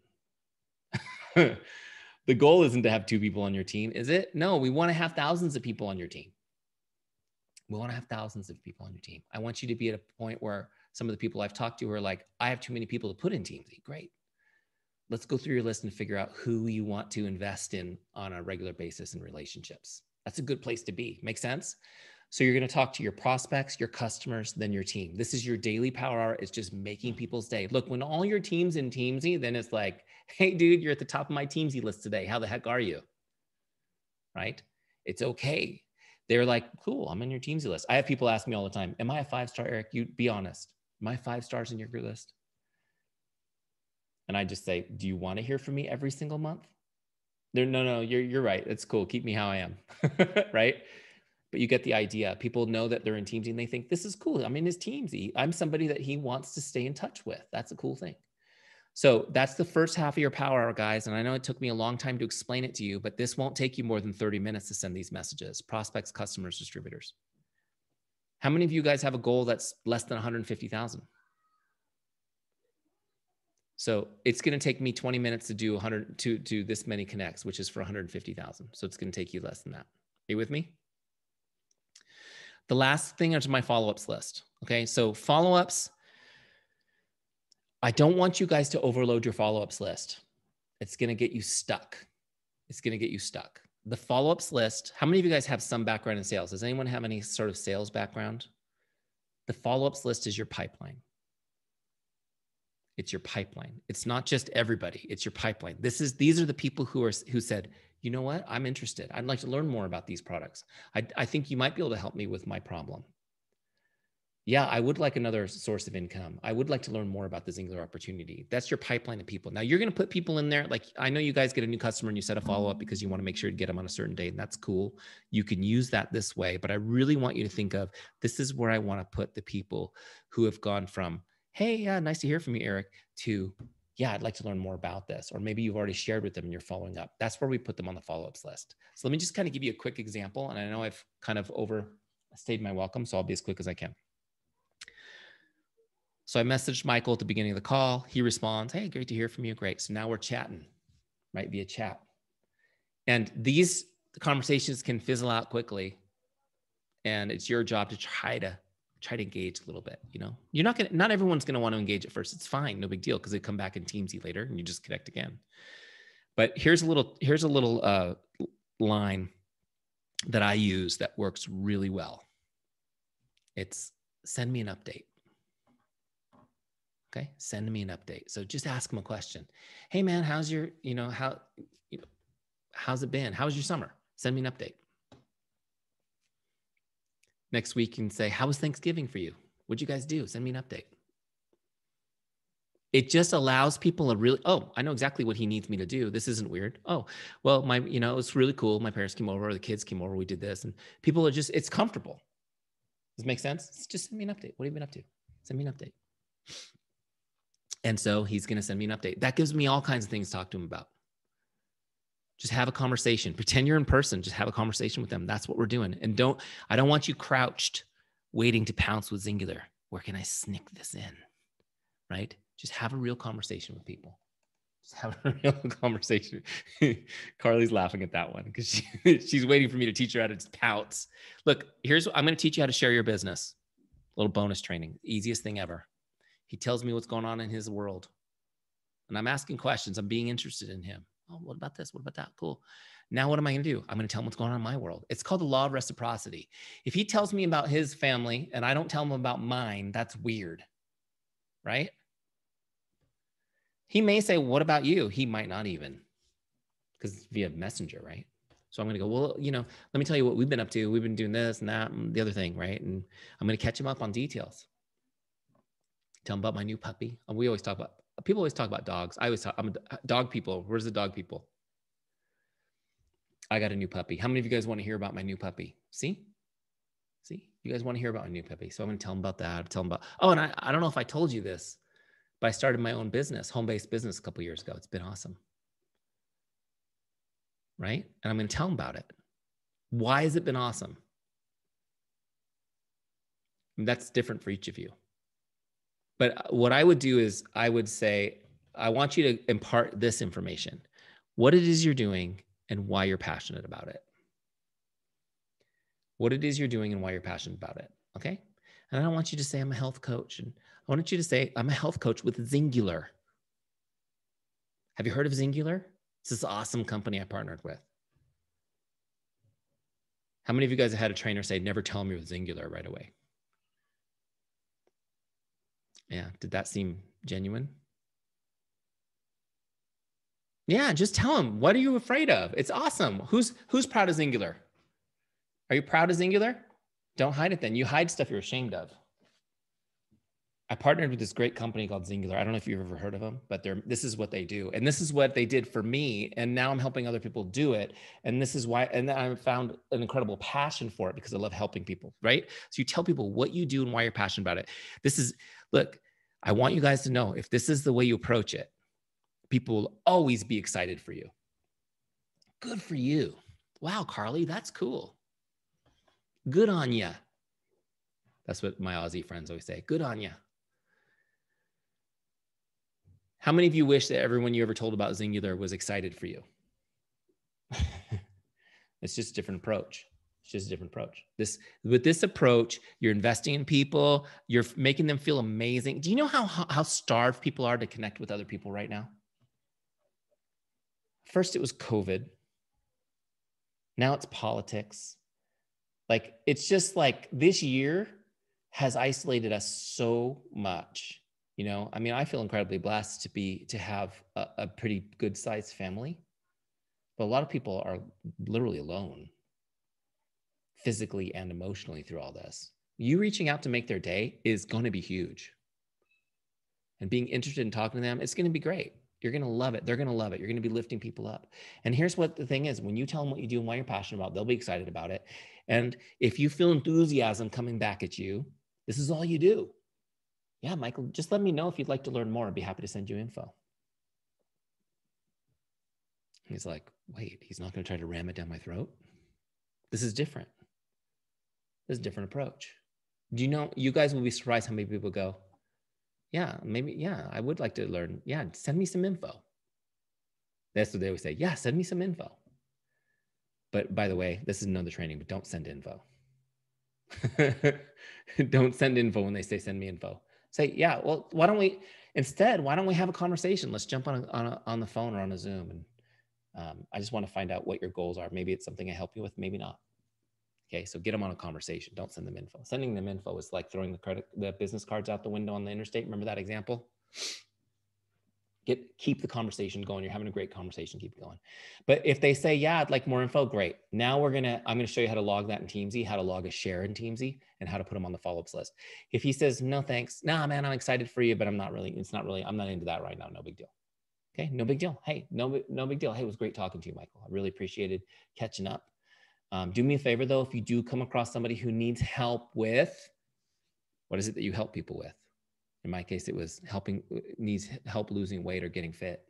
The goal isn't to have 2 people on your team, is it? No, we want to have thousands of people on your team. We want to have thousands of people on your team. I want you to be at a point where some of the people I've talked to are like, I have too many people to put in Teamzy. Great. Let's go through your list and figure out who you want to invest in on a regular basis in relationships. That's a good place to be. Make sense? So you're going to talk to your prospects, your customers, then your team. This is your daily power hour. It's just making people's day. Look, when all your team's in Teamzy, then it's like, hey, dude, you're at the top of my Teamzy list today. How the heck are you? Right? It's okay. They're like, cool, I'm in your Teamzy list. I have people ask me all the time, am I a 5-star, Eric? You be honest. Am I 5 stars in your group list? And I just say, do you want to hear from me every single month? No, you're right. It's cool. Keep me how I am. Right? But you get the idea. People know that they're in Teamzy and they think, this is cool. I'm in his Teamzy. I'm somebody that he wants to stay in touch with. That's a cool thing. So that's the first half of your power hour, guys. And I know it took me a long time to explain it to you, but this won't take you more than 30 minutes to send these messages. Prospects, customers, distributors. How many of you guys have a goal that's less than 150,000? So it's going to take me 20 minutes to do to this many connects, which is for 150,000. So it's going to take you less than that. Are you with me? The last thing is my follow-ups list. Okay. So follow-ups, I don't want you guys to overload your follow-ups list. It's going to get you stuck. It's going to get you stuck. The follow-ups list, how many of you guys have some background in sales? Does anyone have any sort of sales background? The follow-ups list is your pipeline. It's your pipeline. It's not just everybody. It's your pipeline. These are the people who said, you know what? I'm interested. I'd like to learn more about these products. I think you might be able to help me with my problem. Yeah, I would like another source of income. I would like to learn more about the Xyngular opportunity. That's your pipeline of people. Now you're going to put people in there. Like I know you guys get a new customer and you set a follow-up because you want to make sure to get them on a certain date, and that's cool. You can use that this way, but I really want you to think of, this is where I want to put the people who have gone from, hey, yeah, nice to hear from you, Eric, to, yeah, I'd like to learn more about this. Or maybe you've already shared with them and you're following up. That's where we put them on the follow-ups list. So let me just kind of give you a quick example. And I know I've kind of overstayed my welcome, so I'll be as quick as I can. So I messaged Michael at the beginning of the call. He responds, hey, great to hear from you. Great. So now we're chatting, right, via chat. And these conversations can fizzle out quickly. And it's your job to try to engage a little bit. You know, not everyone's going to want to engage at first. It's fine. No big deal. Because they come back in Teamzy later and you just connect again. But here's a little line that I use that works really well. It's send me an update. Okay. Send me an update. So just ask them a question. Hey man, how's it been? How was your summer? Send me an update. Next week you can say, how was Thanksgiving for you? What'd you guys do? Send me an update. It just allows people a really, oh, I know exactly what he needs me to do. This isn't weird. Oh, well, it was really cool. My parents came over, or the kids came over, we did this. And people are just, it's comfortable. Does it make sense? It's just send me an update. What have you been up to? Send me an update. And so he's going to send me an update. That gives me all kinds of things to talk to him about. Just have a conversation. Pretend you're in person. Just have a conversation with them. That's what we're doing. And I don't want you crouched waiting to pounce with Xyngular. Where can I sneak this in? Right? Just have a real conversation with people. Just have a real conversation. Carly's laughing at that one because she's waiting for me to teach her how to pounce. Look, I'm going to teach you how to share your business. A little bonus training. Easiest thing ever. He tells me what's going on in his world. And I'm asking questions. I'm being interested in him. Oh, what about this? What about that? Cool. Now what am I going to do? I'm going to tell him what's going on in my world. It's called the law of reciprocity. If he tells me about his family and I don't tell him about mine, that's weird, right? He may say, what about you? He might not even, because it's via messenger, right? So I'm going to go, well, you know, let me tell you what we've been up to. We've been doing this and that and the other thing, right? And I'm going to catch him up on details. Tell him about my new puppy. We always talk about, people always talk about dogs. I always talk, I'm a dog people. Where's the dog people? I got a new puppy. How many of you guys want to hear about my new puppy? See, you guys want to hear about my new puppy. So I'm going to tell them about that. Tell them about, oh, and I don't know if I told you this, but I started my own business, home-based business a couple of years ago. It's been awesome. Right? And I'm going to tell them about it. Why has it been awesome? And that's different for each of you. But what I would do is I would say, I want you to impart this information, what it is you're doing and why you're passionate about it. What it is you're doing and why you're passionate about it. Okay. And I don't want you to say, I'm a health coach. And I want you to say, I'm a health coach with Xyngular. Have you heard of Xyngular? It's this awesome company I partnered with. How many of you guys have had a trainer say, never tell me with Xyngular right away? Yeah. Did that seem genuine? Yeah. Just tell them, what are you afraid of? It's awesome. Who's proud of Xyngular? Are you proud of Xyngular? Don't hide it then. You hide stuff you're ashamed of. I partnered with this great company called Xyngular. I don't know if you've ever heard of them, but this is what they do. And this is what they did for me. And now I'm helping other people do it. And this is why, and I found an incredible passion for it because I love helping people, right? So you tell people what you do and why you're passionate about it. Look, I want you guys to know if this is the way you approach it, people will always be excited for you. Good for you. Wow, Carly, that's cool. Good on ya. That's what my Aussie friends always say. Good on ya. How many of you wish that everyone you ever told about Xyngular was excited for you? It's just a different approach. It's just a different approach. With this approach, you're investing in people. You're making them feel amazing. Do you know how starved people are to connect with other people right now? First, it was COVID. Now it's politics. Like, it's just like this year has isolated us so much. You know, I mean, I feel incredibly blessed to have a pretty good sized family, but a lot of people are literally alone, physically and emotionally through all this. You reaching out to make their day is going to be huge. And being interested in talking to them, it's going to be great. You're going to love it. They're going to love it. You're going to be lifting people up. And here's what the thing is, when you tell them what you do and why you're passionate about, they'll be excited about it. And if you feel enthusiasm coming back at you, this is all you do. Yeah, Michael, just let me know if you'd like to learn more. I'd be happy to send you info. He's like, wait, he's not going to try to ram it down my throat? This is different. This is a different approach. Do you know, you guys will be surprised how many people go, yeah, maybe, yeah, I would like to learn. Yeah, send me some info. That's what they always say. Yeah, send me some info. But by the way, this is another training, but don't send info. Don't send info when they say send me info. Say, yeah, well, why don't we have a conversation? Let's jump on the phone or on a Zoom. And I just want to find out what your goals are. Maybe it's something I help you with, maybe not. Okay, so get them on a conversation. Don't send them info. Sending them info is like throwing the business cards out the window on the interstate. Remember that example? Keep the conversation going. You're having a great conversation. Keep it going. But if they say, yeah, I'd like more info, great. Now I'm going to show you how to log that in Teamzy, how to log a share in Teamzy, and how to put them on the follow-ups list. If he says, no, thanks. Nah, man, I'm excited for you, but I'm not into that right now. No big deal. Okay. No big deal. Hey, no big deal. Hey, it was great talking to you, Michael. I really appreciated catching up. Do me a favor though. If you do come across somebody who needs help with, what is it that you help people with? In my case, it was needs help losing weight or getting fit.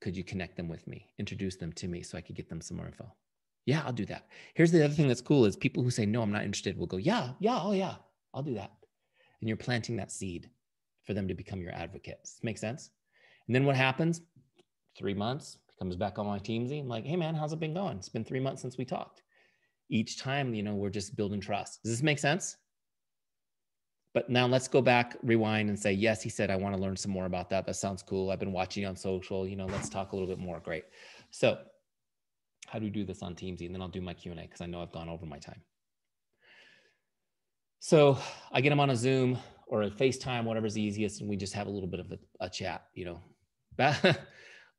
Could you connect them with me? Introduce them to me so I could get them some more info. Yeah, I'll do that. Here's the other thing that's cool is people who say, no, I'm not interested will go, yeah, oh yeah, I'll do that. And you're planting that seed for them to become your advocate. Does this make sense? And then what happens? 3 months, comes back on my Teamzy. I'm like, hey man, how's it been going? It's been 3 months since we talked. Each time, we're just building trust. Does this make sense? But now let's go back, rewind and say, yes, he said, I want to learn some more about that. That sounds cool. I've been watching you on social, you know, let's talk a little bit more. Great. So how do we do this on Teamzy? And then I'll do my Q&A because I know I've gone over my time. So I get him on a Zoom or a FaceTime, whatever's easiest. And we just have a little bit of a chat, you know.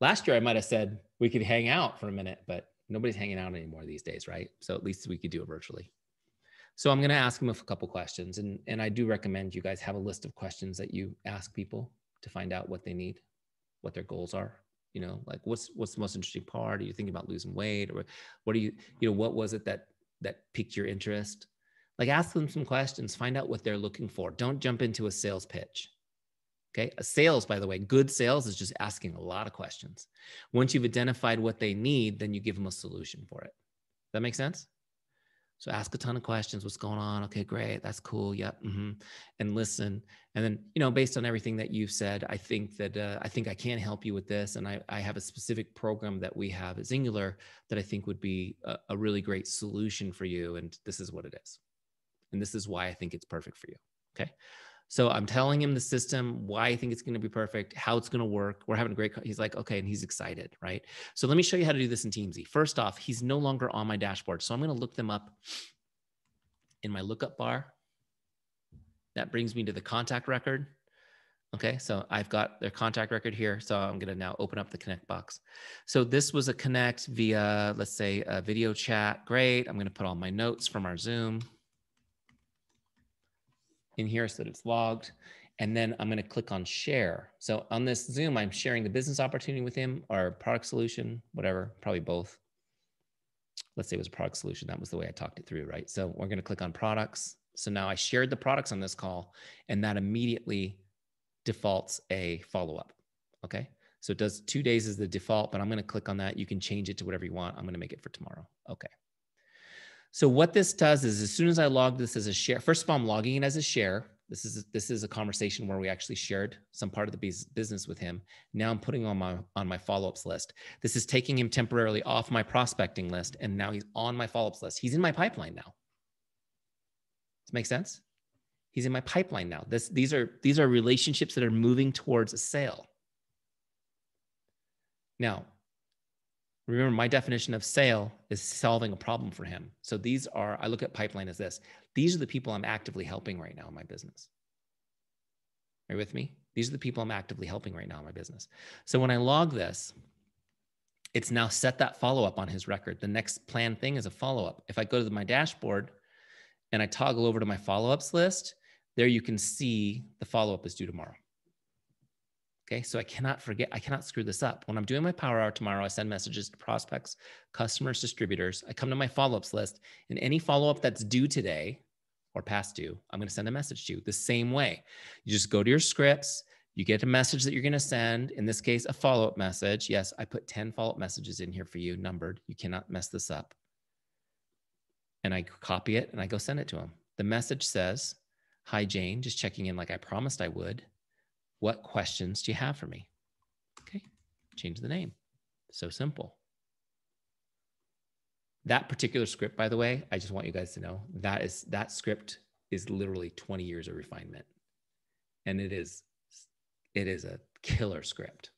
Last year, I might've said we could hang out for a minute, but nobody's hanging out anymore these days, right? So at least we could do it virtually. So I'm going to ask him a couple questions. And I do recommend you guys have a list of questions that you ask people to find out what they need, what their goals are. You know, like what's the most interesting part? Are you thinking about losing weight, or what are you know, what was it that piqued your interest? Like ask them some questions, find out what they're looking for. Don't jump into a sales pitch. Okay. A sales, by the way, good sales is just asking a lot of questions. Once you've identified what they need, then you give them a solution for it. Does that make sense? So ask a ton of questions. What's going on? Okay, great. That's cool. Yep. And listen. And then, you know, based on everything that you've said, I think that I can help you with this. And I have a specific program that we have at Xyngular that I think would be a really great solution for you. And this is what it is. And this is why I think it's perfect for you. Okay. So I'm telling him the system, why I think it's going to be perfect, how it's going to work. We're having a great, he's like, okay. And he's excited, right? So let me show you how to do this in Teamzy. First off, he's no longer on my dashboard. So I'm going to look them up in my lookup bar. That brings me to the contact record. Okay. So I've got their contact record here. So I'm going to now open up the connect box. So this was a connect via, let's say, a video chat. Great. I'm going to put all my notes from our Zoom in here so that it's logged. And then I'm going to click on share. So on this Zoom, I'm sharing the business opportunity with him, or product solution, whatever, probably both. Let's say it was a product solution. That was the way I talked it through, right? So we're going to click on products. So now I shared the products on this call, and that immediately defaults a follow-up. Okay. So it does 2 days as the default, but I'm going to click on that. You can change it to whatever you want. I'm going to make it for tomorrow. Okay. So what this does is, as soon as I log this as a share, first of all, I'm logging it as a share. This is a conversation where we actually shared some part of the business with him. Now I'm putting on my follow-ups list. This is taking him temporarily off my prospecting list, and now he's on my follow-ups list. He's in my pipeline now. Does it make sense? He's in my pipeline now. These are relationships that are moving towards a sale. Now, remember, my definition of sale is solving a problem for him. So I look at pipeline as this. These are the people I'm actively helping right now in my business. Are you with me? These are the people I'm actively helping right now in my business. So when I log this, it's now set that follow-up on his record. The next planned thing is a follow-up. If I go to my dashboard and I toggle over to my follow-ups list, there you can see the follow-up is due tomorrow. Okay, so I cannot screw this up. When I'm doing my power hour tomorrow, I send messages to prospects, customers, distributors. I come to my follow-ups list, and any follow-up that's due today or past due, I'm going to send a message to you the same way. You just go to your scripts, you get a message that you're going to send, in this case, a follow-up message. Yes, I put 10 follow-up messages in here for you, numbered. You cannot mess this up. And I copy it and I go send it to him. The message says, "Hi, Jane, just checking in like I promised I would. What questions do you have for me?" Okay, change the name. So simple. That particular script, by the way, I just want you guys to know that script is literally 20 years of refinement. And it is a killer script.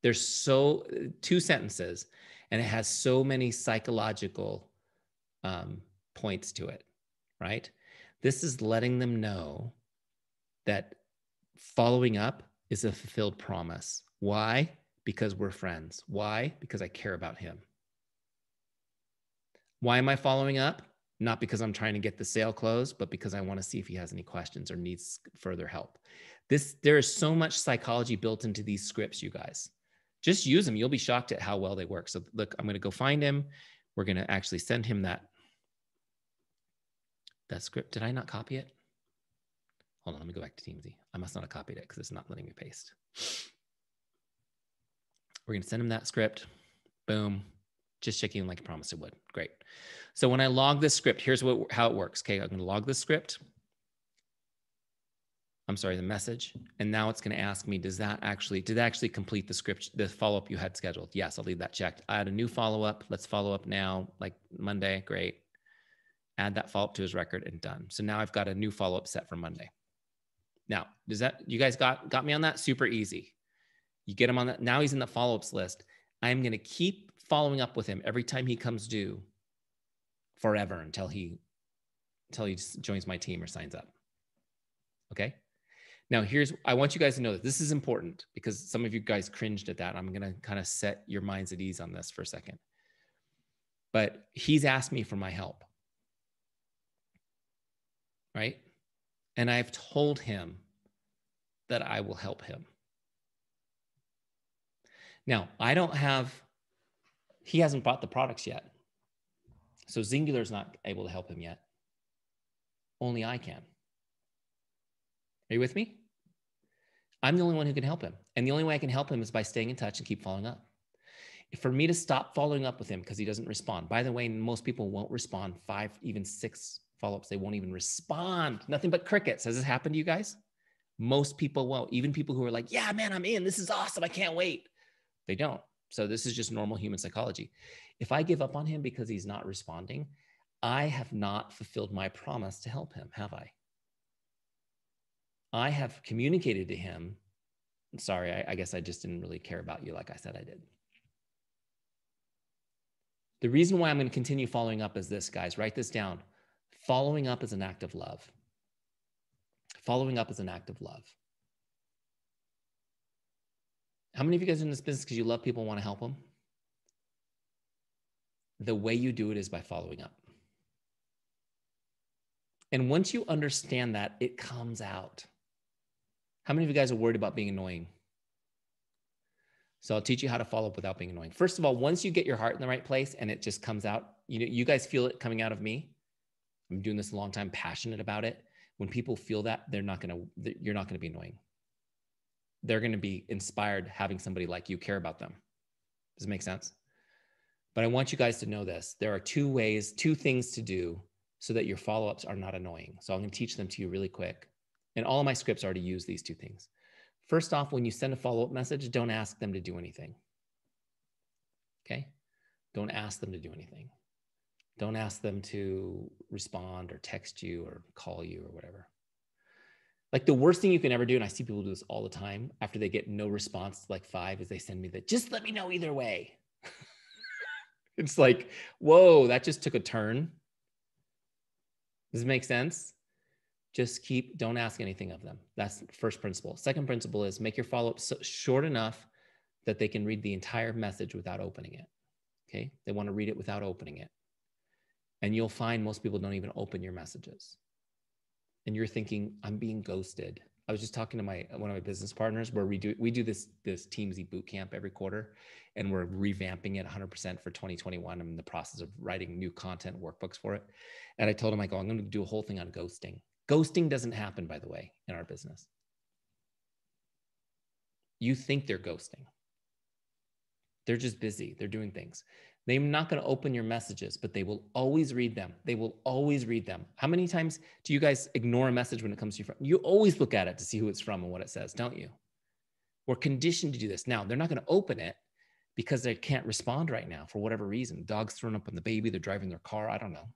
There's 2 sentences, and it has so many psychological points to it, right? This is letting them know that following up is a fulfilled promise. Why? Because we're friends. Why? Because I care about him. Why am I following up? Not because I'm trying to get the sale closed, but because I want to see if he has any questions or needs further help. There is so much psychology built into these scripts, you guys. Just use them. You'll be shocked at how well they work. So look, I'm going to go find him. We're going to actually send him that script. Did I not copy it? Hold on, let me go back to Teamzy. I must not have copied it because it's not letting me paste. We're going to send him that script. Boom. Just checking like I promised it would. Great. So when I log this script, here's how it works. Okay, I'm going to log this script. I'm sorry, the message. And now it's going to ask me, did that actually complete the script, the follow-up you had scheduled? Yes, I'll leave that checked. I add a new follow-up. Let's follow up now, like Monday. Great. Add that follow-up to his record and done. So now I've got a new follow-up set for Monday. Now, you guys got me on that? Super easy. You get him on that. Now he's in the follow-ups list. I'm going to keep following up with him every time he comes due forever until he joins my team or signs up. Okay. Now I want you guys to know that this is important because some of you guys cringed at that. I'm going to kind of set your minds at ease on this for a second. But he's asked me for my help. Right? And I've told him that I will help him. Now, he hasn't bought the products yet. So Xyngular is not able to help him yet. Only I can. Are you with me? I'm the only one who can help him. And the only way I can help him is by staying in touch and keep following up. For me to stop following up with him because he doesn't respond. By the way, most people won't respond 5, even 6 follow-ups. They won't even respond. Nothing but crickets. Has this happened to you guys? Most people won't. Even people who are like, yeah, man, I'm in. This is awesome. I can't wait. They don't. So this is just normal human psychology. If I give up on him because he's not responding, I have not fulfilled my promise to help him, have I? I have communicated to him. I'm sorry, I guess I just didn't really care about you like I said I did. The reason why I'm going to continue following up is this, guys. Write this down. Following up is an act of love. Following up is an act of love. How many of you guys are in this business because you love people and want to help them? The way you do it is by following up. And once you understand that, it comes out. How many of you guys are worried about being annoying? So I'll teach you how to follow up without being annoying. First of all, once you get your heart in the right place and it just comes out, you guys feel it coming out of me. I'm doing this a long time, passionate about it. When people feel that, you're not going to be annoying. They're going to be inspired having somebody like you care about them. Does it make sense? But I want you guys to know this. There are 2 things to do so that your follow-ups are not annoying. So I'm going to teach them to you really quick. And all of my scripts already use these 2 things. First off, when you send a follow-up message, don't ask them to do anything. Okay? Don't ask them to do anything. Don't ask them to respond or text you or call you or whatever. Like the worst thing you can ever do, and I see people do this all the time, after they get no response, like 5, is they send me that, just let me know either way. It's like, whoa, that just took a turn. Does it make sense? Just don't ask anything of them. That's the first principle. Second principle is make your follow-up short enough that they can read the entire message without opening it. Okay? They want to read it without opening it. And you'll find most people don't even open your messages. And you're thinking, I'm being ghosted. I was just talking to one of my business partners where we do this Teamzy boot camp every quarter, and we're revamping it 100% for 2021. I'm in the process of writing new content workbooks for it. And I told him, I'm going to do a whole thing on ghosting. Ghosting doesn't happen, by the way, in our business. You think they're ghosting. They're just busy. They're doing things. They're not going to open your messages, but they will always read them. They will always read them. How many times do you guys ignore a message when it comes to your phone? You always look at it to see who it's from and what it says, don't you? We're conditioned to do this. Now, they're not going to open it because they can't respond right now for whatever reason. Dog's thrown up on the baby. They're driving their car. I don't know.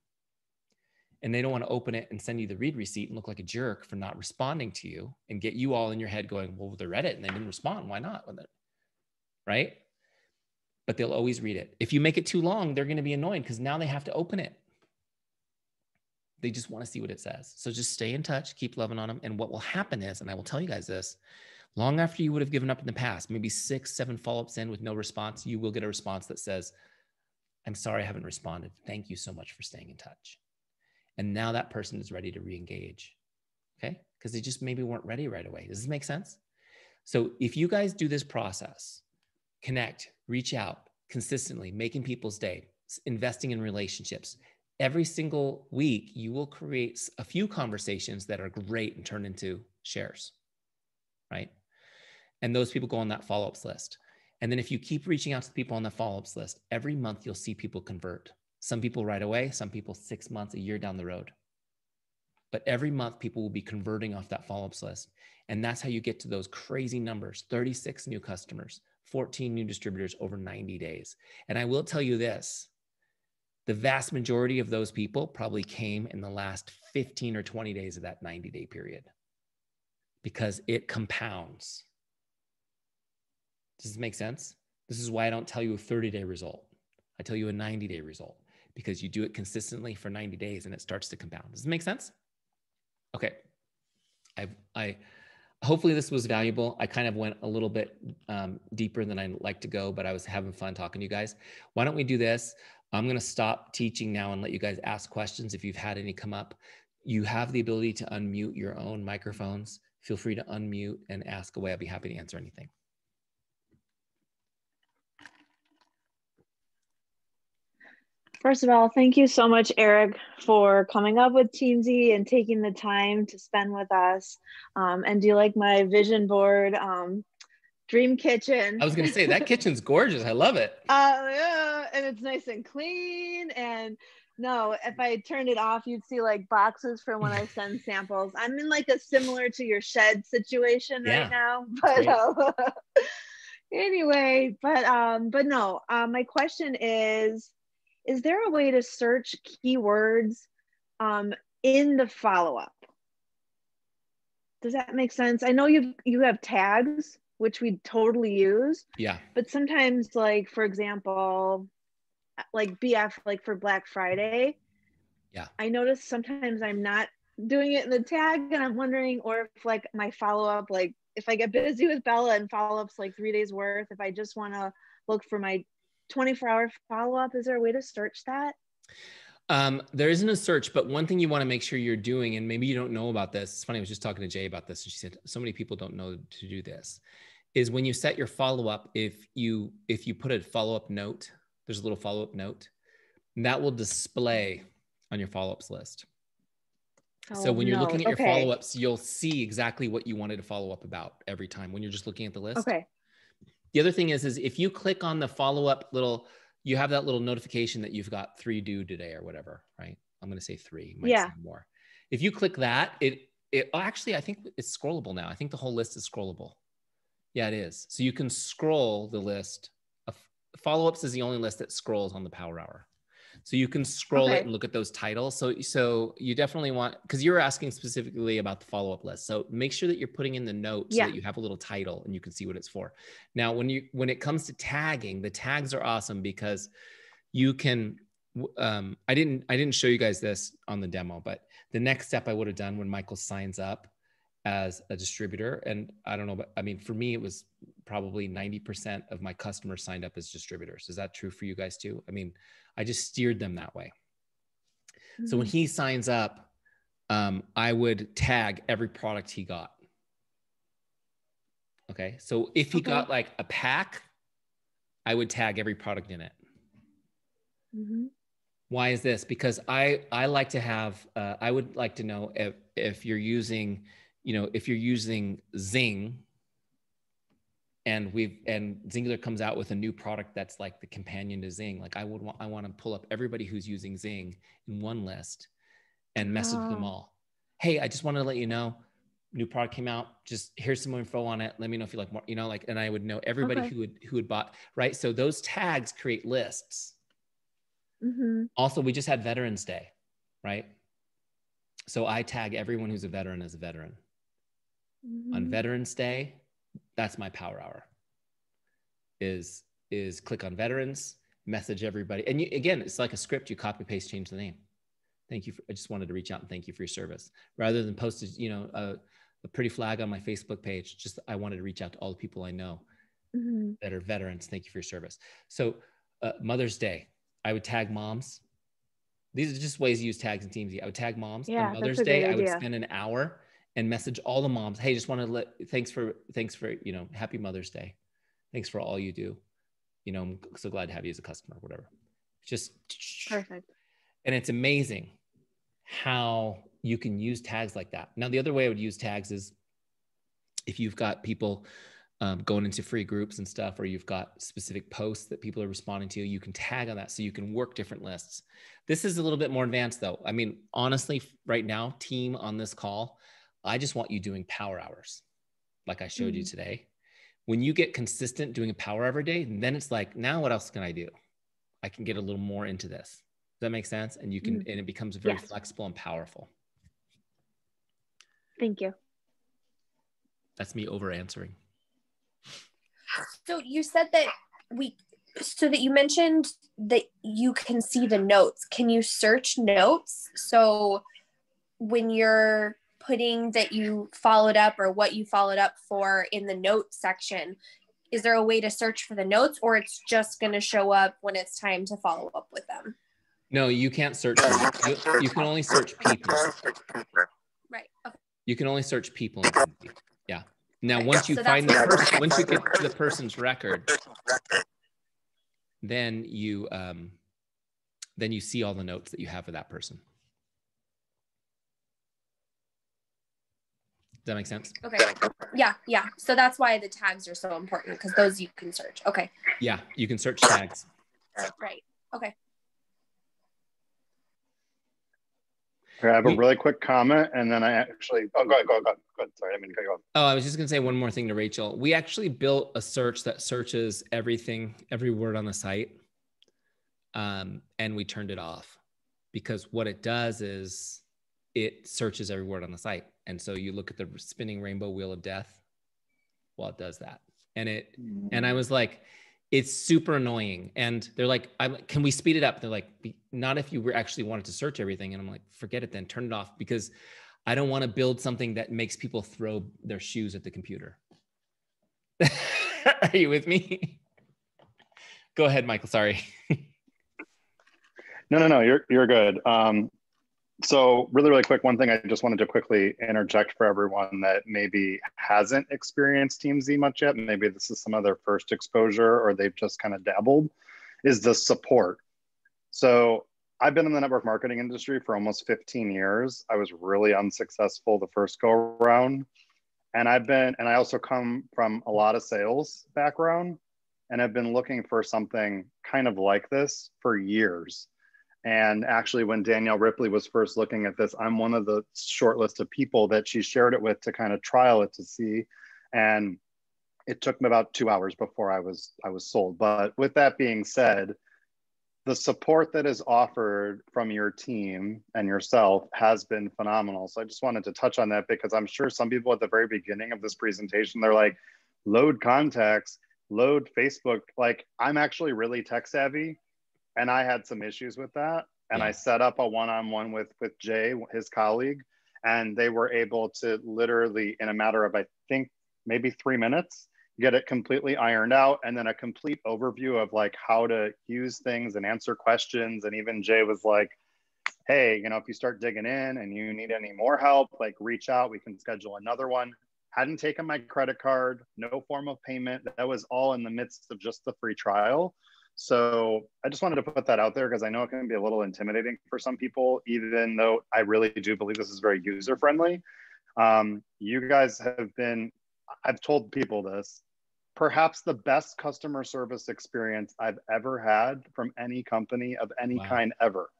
And they don't want to open it and send you the read receipt and look like a jerk for not responding to you and get you all in your head going, well, they read it and they didn't respond. Why not? Right? But they'll always read it. If you make it too long, they're going to be annoyed because now they have to open it. They just want to see what it says. So just stay in touch, keep loving on them. And what will happen is, and I will tell you guys this, long after you would have given up in the past, maybe 6, 7 follow-ups in with no response, you will get a response that says, I'm sorry I haven't responded. Thank you so much for staying in touch. And now that person is ready to re-engage. Okay? Because they just maybe weren't ready right away. Does this make sense? So if you guys do this process, connect, reach out consistently, making people's day, investing in relationships, every single week, you will create a few conversations that are great and turn into shares, right? And those people go on that follow-ups list. And then if you keep reaching out to the people on the follow-ups list, every month you'll see people convert. Some people right away, some people 6 months, a year down the road. But every month people will be converting off that follow-ups list. And that's how you get to those crazy numbers, 36 new customers, 14 new distributors over 90 days. And I will tell you this, the vast majority of those people probably came in the last 15 or 20 days of that 90-day period. because it compounds. Does this make sense? This is why I don't tell you a 30-day result. I tell you a 90-day result, because you do it consistently for 90 days and it starts to compound. Does it make sense? Okay. I hopefully this was valuable. I kind of went a little bit deeper than I like to go, but I was having fun talking to you guys. Why don't we do this? I'm going to stop teaching now and let you guys ask questions if you've had any come up. You have the ability to unmute your own microphones. Feel free to unmute and ask away. I'll be happy to answer anything. First of all, thank you so much, Eric, for coming up with Teamzy and taking the time to spend with us. And do you like my vision board, dream kitchen? I was going to say, that kitchen's gorgeous. I love it. Yeah, and it's nice and clean. And no, if I turned it off, you'd see like boxes for when I send samples. I'm in like a similar to your shed situation right now. But anyway, but no, my question is there a way to search keywords in the follow-up? Does that make sense? I know you have tags, which we totally use. Yeah. But sometimes, like, for example, like BF, like for Black Friday. Yeah. I notice sometimes I'm not doing it in the tag, and I'm wondering, or if like my follow-up, like if I get busy with Bella and follow-ups like 3 days worth, if I just want to look for my 24-hour follow-up, is there a way to search that? There isn't a search, but one thing you want to make sure you're doing, and maybe you don't know about this. It's funny. I was just talking to Jay about this, and she said, so many people don't know to do this, is when you set your follow-up, if you put a follow-up note, there's a little follow-up note that will display on your follow-ups list. So when you're looking at your follow-ups, you'll see exactly what you wanted to follow up about every time when you're just looking at the list. Okay. The other thing is if you click on the follow-up you have that little notification that you've got 3 due today or whatever, right? I'm going to say 3, might say more. If you click that, it actually, I think it's scrollable now. I think the whole list is scrollable. Yeah, it is. So you can scroll the list. Follow-ups is the only list that scrolls on the Power Hour. So you can scroll it and look at those titles. So you definitely want, because you were asking specifically about the follow-up list. So make sure that you're putting in the note so that you have a little title and you can see what it's for. Now, when it comes to tagging, the tags are awesome because you can, I didn't show you guys this on the demo, but the next step I would have done when Michael signs up as a distributor, and I don't know, but I mean, for me, it was probably 90% of my customers signed up as distributors. Is that true for you guys too? I mean, I just steered them that way. Mm-hmm. So when he signs up, I would tag every product he got. Okay. So if he got like a pack, I would tag every product in it. Mm-hmm. Why is this? Because I like to have, I would like to know if you're using, if you're using Xing, and Xyngular comes out with a new product that's like the companion to Xing. Like I want to pull up everybody who's using Xing in one list and message them all. Hey, I just wanted to let you know, new product came out. Just here's some more info on it. Let me know if you like more, and I would know everybody who had bought, right? So those tags create lists. Mm-hmm. Also, we just had Veterans Day, right? So I tag everyone who's a veteran as a veteran. Mm-hmm. On Veterans Day, that's my Power Hour. Is click on veterans, message everybody, and again, it's like a script. You copy, paste, change the name. Thank you. I just wanted to reach out and thank you for your service, rather than post a pretty flag on my Facebook page. Just I wanted to reach out to all the people I know that are veterans. Thank you for your service. So Mother's Day, I would tag moms. These are just ways to use tags in Teamzy. I would tag moms. On Mother's Day, I would spend an hour and message all the moms. Hey, just want to thanks for happy Mother's Day. Thanks for all you do. I'm so glad to have you as a customer, whatever. Just perfect. And it's amazing how you can use tags like that. Now, the other way I would use tags is if you've got people going into free groups and stuff, or you've got specific posts that people are responding to, you can tag on that so you can work different lists. This is a little bit more advanced though. I mean, honestly, right now, team on this call, I just want you doing Power Hours like I showed you today. When you get consistent doing a Power Hour every day, then it's like, now what else can I do? I can get a little more into this. Does that make sense? And you can, and it becomes very flexible and powerful. Thank you. That's me over answering. So you said that you mentioned that you can see the notes. Can you search notes? So when you're putting that you followed up or what you followed up for in the notes section, is there a way to search for the notes, or it's just going to show up when it's time to follow up with them? No, you can't search. You can only search people. Right. Okay. You can only search people. Yeah. Now, once you find the person, once you get to the person's record, then you see all the notes that you have for that person. Does that make sense? Okay. Yeah. So that's why the tags are so important, because those you can search. Okay. Yeah, you can search tags. Right. Okay. I have a really quick comment, and then I actually, go ahead. Sorry, I didn't mean to cut you off. Oh, I was just gonna say one more thing to Rachel. We actually built a search that searches everything, every word on the site. And we turned it off because what it does is it searches every word on the site. And so you look at the spinning rainbow wheel of death. Well, it does that. And I was like, it's super annoying. And they're like, can we speed it up? They're like, not if you actually wanted to search everything. And I'm like, forget it then, turn it off, because I don't want to build something that makes people throw their shoes at the computer. Are you with me? Go ahead, Michael, sorry. No, you're good. So really quick, one thing I just wanted to quickly interject for everyone that maybe hasn't experienced Teamzy much yet, maybe this is some of their first exposure or they've just kind of dabbled, is the support. So I've been in the network marketing industry for almost 15 years. I was really unsuccessful the first go around. And I also come from a lot of sales background, and I've been looking for something kind of like this for years. And actually, when Danielle Ripley was first looking at this, I'm one of the short list of people that she shared it with to kind of trial it to see. And it took me about 2 hours before I was sold. But with that being said, the support that is offered from your team and yourself has been phenomenal. So I just wanted to touch on that, because I'm sure some people at the very beginning of this presentation, they're like, load contacts, load Facebook. Like, I'm actually really tech savvy, and I had some issues with that. And I set up a one-on-one with Jay, his colleague, and they were able to literally, in a matter of, I think, maybe 3 minutes, get it completely ironed out, and then a complete overview of like how to use things and answer questions. And even Jay was like, hey, if you start digging in and you need any more help, like reach out, we can schedule another one. Hadn't taken my credit card, no form of payment. That was all in the midst of just the free trial. So I just wanted to put that out there, because I know it can be a little intimidating for some people, even though I really do believe this is very user-friendly. You guys have been, I've told people this, perhaps the best customer service experience I've ever had from any company of any kind ever.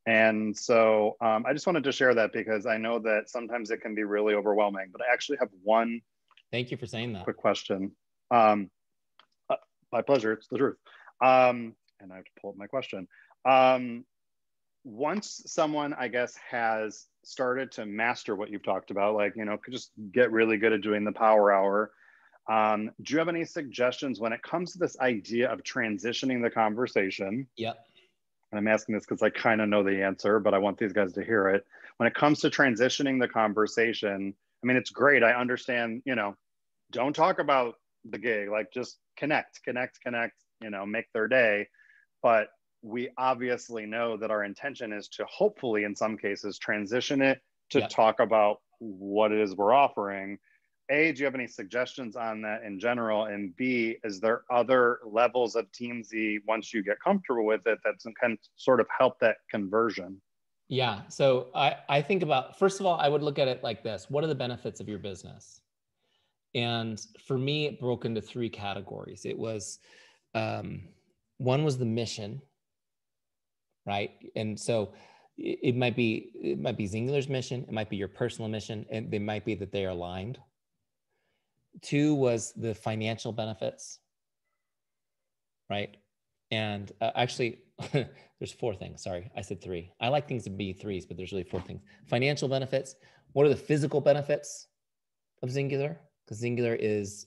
And so I just wanted to share that, because I know that sometimes it can be really overwhelming, but I actually have one. Thank you for saying that. Quick question. My pleasure, it's the truth. And I have to pull up my question. Once someone, I guess, has started to master what you've talked about, like, could just get really good at doing the power hour, do you have any suggestions when it comes to this idea of transitioning the conversation? Yep. And I'm asking this because I kind of know the answer, but I want these guys to hear it. When it comes to transitioning the conversation, I mean, it's great. I understand, don't talk about the gig, like just connect, make their day. But we obviously know that our intention is to hopefully, in some cases, transition it to talk about what it is we're offering. A, do you have any suggestions on that in general? And B, is there other levels of Teamzy, once you get comfortable with it, that can sort of help that conversion? Yeah, so I think about, first of all, I would look at it like this. What are the benefits of your business? And for me, it broke into 3 categories. It was, one was the mission, right? And so it might be Xyngular's mission, it might be your personal mission, and they might be that they are aligned. 2 was the financial benefits, right? And actually, there's 4 things. Sorry, I said 3. I like things to be 3s, but there's really 4 things. Financial benefits. What are the physical benefits of Xyngular? because Xyngular is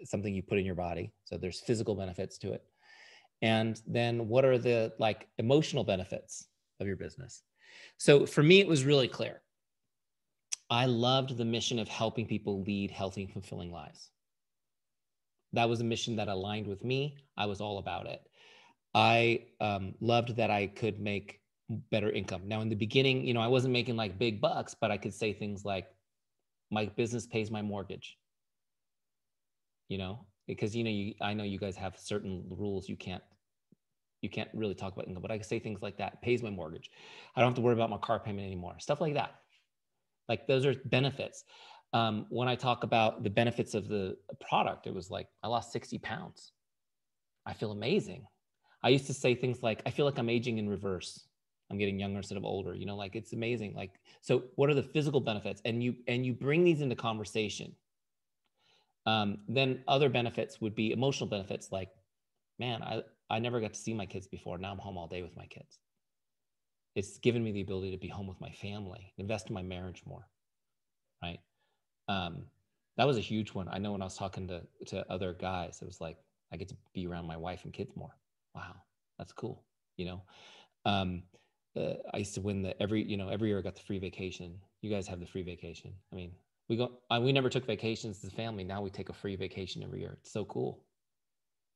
something you put in your body. So there's physical benefits to it. And then what are the like emotional benefits of your business? So for me, it was really clear. I loved the mission of helping people lead healthy and fulfilling lives. That was a mission that aligned with me. I was all about it. I loved that I could make better income. Now in the beginning, you know, I wasn't making like big bucks, but I could say things like, my business pays my mortgage, you know, because, you know, I know you guys have certain rules. You can't really talk about income, but I can say things like that. It pays my mortgage. I don't have to worry about my car payment anymore. Stuff like that. Like those are benefits. When I talk about the benefits of the product, it was like, I lost 60 pounds. I feel amazing. I used to say things like, I feel like I'm aging in reverse. I'm getting younger instead of older, you know, like it's amazing. Like, so what are the physical benefits? And you bring these into conversation. Then other benefits would be emotional benefits. Like, man, I never got to see my kids before. Now I'm home all day with my kids. It's given me the ability to be home with my family, invest in my marriage more, right? That was a huge one. I know when I was talking to other guys, it was like, I get to be around my wife and kids more. Wow, that's cool. You know, I used to win every year I got the free vacation. You guys have the free vacation. I mean, we never took vacations as a family. Now we take a free vacation every year. It's so cool.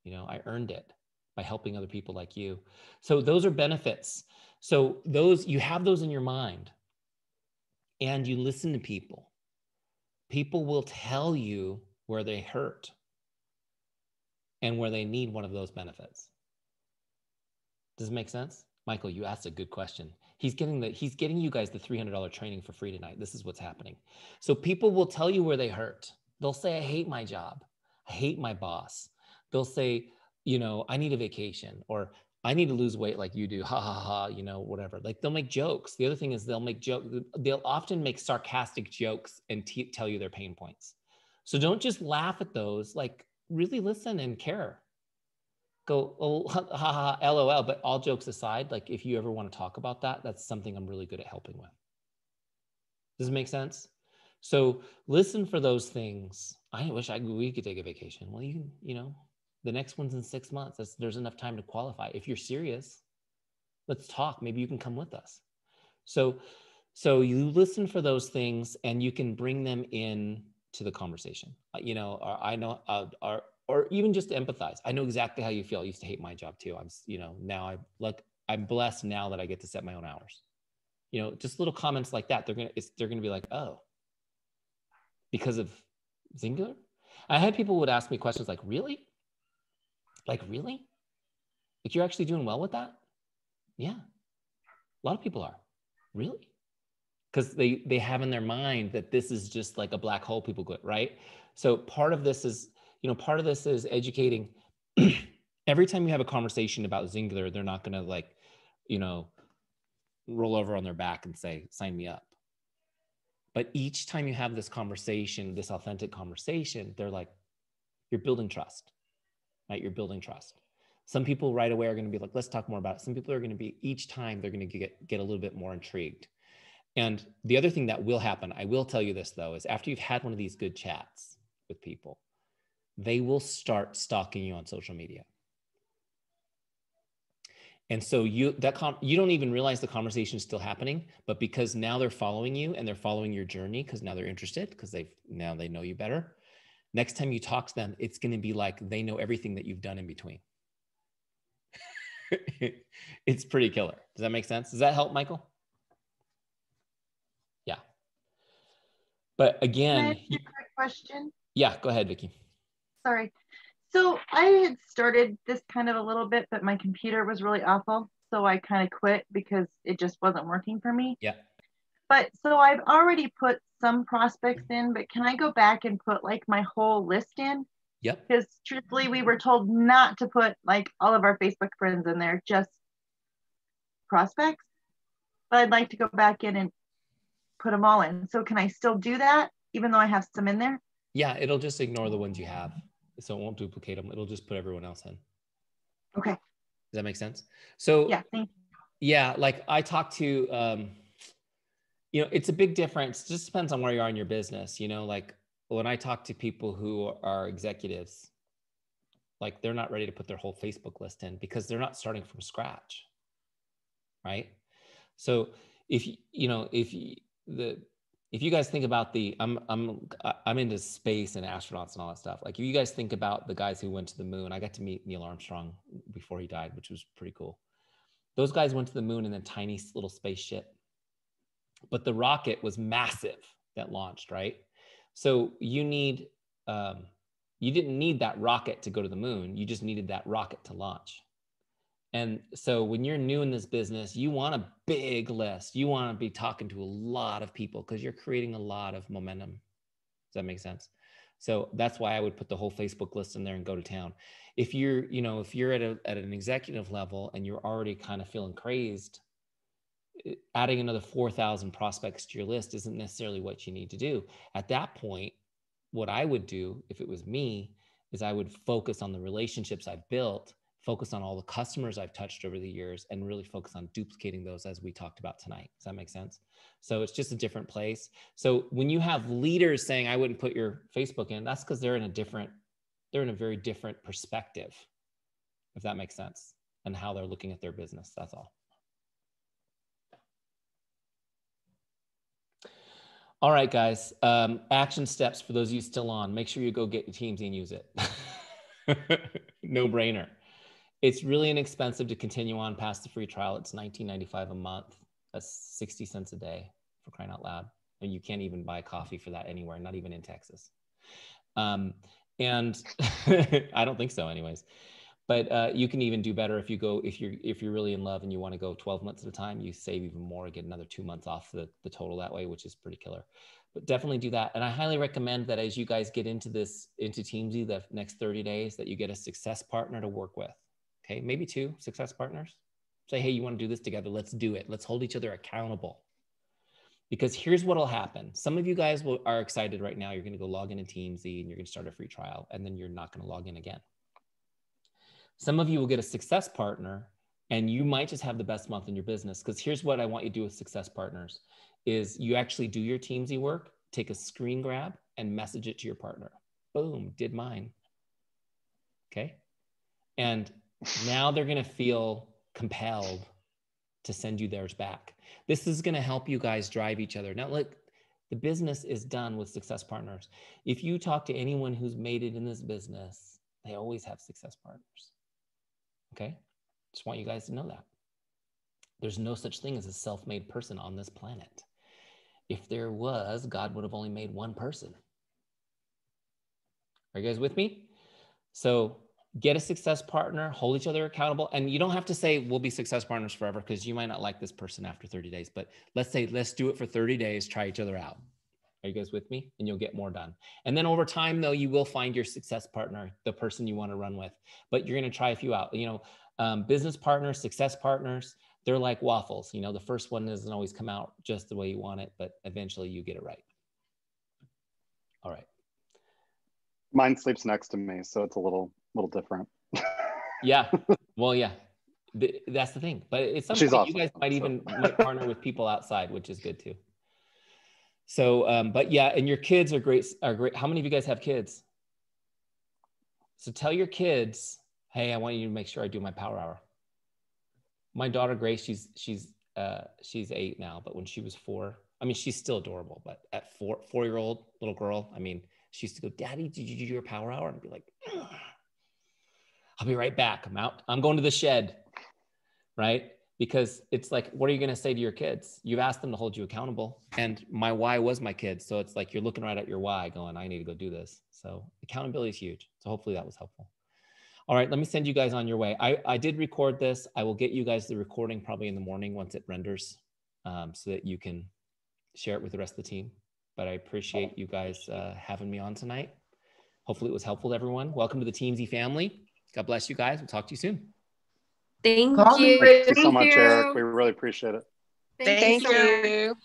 You know, I earned it by helping other people like you. So those are benefits. So you have those in your mind and you listen to people. People will tell you where they hurt and where they need one of those benefits. Does it make sense? Michael, you asked a good question. He's getting you guys the $300 training for free tonight. This is what's happening. So people will tell you where they hurt. They'll say, I hate my job. I hate my boss. They'll say, you know, I need a vacation, or I need to lose weight like you do. Ha ha ha, you know, whatever. Like they'll make jokes. The other thing is they'll often make sarcastic jokes and tell you their pain points. So don't just laugh at those, like really listen and care. Go, oh, ha, ha, ha, LOL. But all jokes aside, like if you ever want to talk about that, that's something I'm really good at helping with. Does it make sense? So listen for those things. I wish we could take a vacation. Well, you know, the next one's in 6 months. There's enough time to qualify. If you're serious, let's talk. Maybe you can come with us. So you listen for those things and you can bring them in to the conversation. You know, or even just to empathize. I know exactly how you feel. I used to hate my job too. I'm blessed now that I get to set my own hours. You know, just little comments like that. They're gonna be like, oh, because of Xyngular. I had people would ask me questions like, really? Like, really? Like, you're actually doing well with that? Yeah, a lot of people are. Really? Because they have in their mind that this is just like a black hole people go, right? So part of this is educating. Every time you have a conversation about Xyngular, they're not gonna like, you know, roll over on their back and say, sign me up. But each time you have this conversation, this authentic conversation, they're like, you're building trust, right? You're building trust. Some people right away are going to be like, let's talk more about it. Some people are going to be, each time they're going to get a little bit more intrigued. And the other thing that will happen, I will tell you this though, is after you've had one of these good chats with people, they will start stalking you on social media. And so you don't even realize the conversation is still happening, but because now they're following you and they're following your journey because now they're interested because they know you better. Next time you talk to them, it's going to be like they know everything that you've done in between. It's pretty killer. Does that make sense? Does that help, Michael? Yeah. But again, can I ask you a quick question? Yeah, go ahead, Vicky. Sorry. So I had started this kind of a little bit, but my computer was really awful. So I kind of quit because it just wasn't working for me. Yeah. But so I've already put some prospects in, but can I go back and put like my whole list in? Yep. Because truthfully, we were told not to put like all of our Facebook friends in there, just prospects. But I'd like to go back in and put them all in. So can I still do that even though I have some in there? Yeah, it'll just ignore the ones you have. So it won't duplicate them. It'll just put everyone else in. Okay. Does that make sense? So yeah, thank you. Yeah, like I talk to, you know, it's a big difference. It just depends on where you are in your business. You know, like when I talk to people who are executives, like they're not ready to put their whole Facebook list in because they're not starting from scratch, right? So if you guys think about I'm into space and astronauts and all that stuff. Like if you guys think about the guys who went to the moon, I got to meet Neil Armstrong before he died, which was pretty cool. Those guys went to the moon in a tiny little spaceship, but the rocket was massive that launched, right? So you didn't need that rocket to go to the moon. You just needed that rocket to launch. And so when you're new in this business, you want a big list. You want to be talking to a lot of people because you're creating a lot of momentum. Does that make sense? So that's why I would put the whole Facebook list in there and go to town. If you're at an executive level and you're already kind of feeling crazed, adding another 4,000 prospects to your list isn't necessarily what you need to do. At that point, what I would do if it was me is I would focus on the relationships I've built, focus on all the customers I've touched over the years, and really focus on duplicating those as we talked about tonight. Does that make sense? So it's just a different place. So when you have leaders saying, I wouldn't put your Facebook in, that's because they're in a very different perspective, if that makes sense, and how they're looking at their business. That's all. All right, guys, action steps for those of you still on. Make sure you go get your Teamzy and use it. No brainer. It's really inexpensive to continue on past the free trial. It's $19.95 a month. That's 60 cents a day, for crying out loud. And you can't even buy coffee for that anywhere, not even in Texas. And I don't think so anyways. But you can even do better if you're really in love and you want to go 12 months at a time. You save even more, get another 2 months off the total that way, which is pretty killer. But definitely do that. And I highly recommend that as you guys get into Teamzy the next 30 days, that you get a success partner to work with. Okay, maybe 2 success partners. Say, hey, you want to do this together? Let's do it. Let's hold each other accountable. Because here's what will happen. Some of you guys are excited right now. You're going to go log into Teamzy and you're going to start a free trial, and then you're not going to log in again. Some of you will get a success partner and you might just have the best month in your business. Because here's what I want you to do with success partners is you actually do your Teamzy work, take a screen grab and message it to your partner. Boom, did mine. Okay. And now they're going to feel compelled to send you theirs back. This is going to help you guys drive each other. Now, look, the business is done with success partners. If you talk to anyone who's made it in this business, they always have success partners. Okay? Just want you guys to know that. There's no such thing as a self-made person on this planet. If there was, God would have only made one person. Are you guys with me? So get a success partner, hold each other accountable. And you don't have to say we'll be success partners forever because you might not like this person after 30 days. But let's say, let's do it for 30 days, try each other out. Are you guys with me? And you'll get more done. And then over time, though, you will find your success partner, the person you want to run with. But you're going to try a few out. Business partners, success partners, they're like waffles. The first one doesn't always come out just the way you want it, but eventually you get it right. All right. Mine sleeps next to me, so it's a little different. Yeah. Well, yeah. That's the thing. But it's something awesome. You guys might partner with people outside, which is good too. So, but yeah, and your kids are great. How many of you guys have kids? So tell your kids, hey, I want you to make sure I do my power hour. My daughter Grace, she's 8 now, but when she was 4, I mean, she's still adorable. But at 4-year-old little girl, I mean, she used to go, Daddy, did you do your power hour? And I'd be like, I'll be right back. I'm out. I'm going to the shed, right? Because it's like, what are you going to say to your kids? You've asked them to hold you accountable. And my why was my kids. So it's like, you're looking right at your why going, I need to go do this. So accountability is huge. So hopefully that was helpful. All right, let me send you guys on your way. I did record this. I will get you guys the recording probably in the morning once it renders so that you can share it with the rest of the team. But I appreciate you guys having me on tonight. Hopefully it was helpful to everyone. Welcome to the Teamzy family. God bless you guys. We'll talk to you soon. Thank you. Thank you so much, Eric. We really appreciate it. Thank you.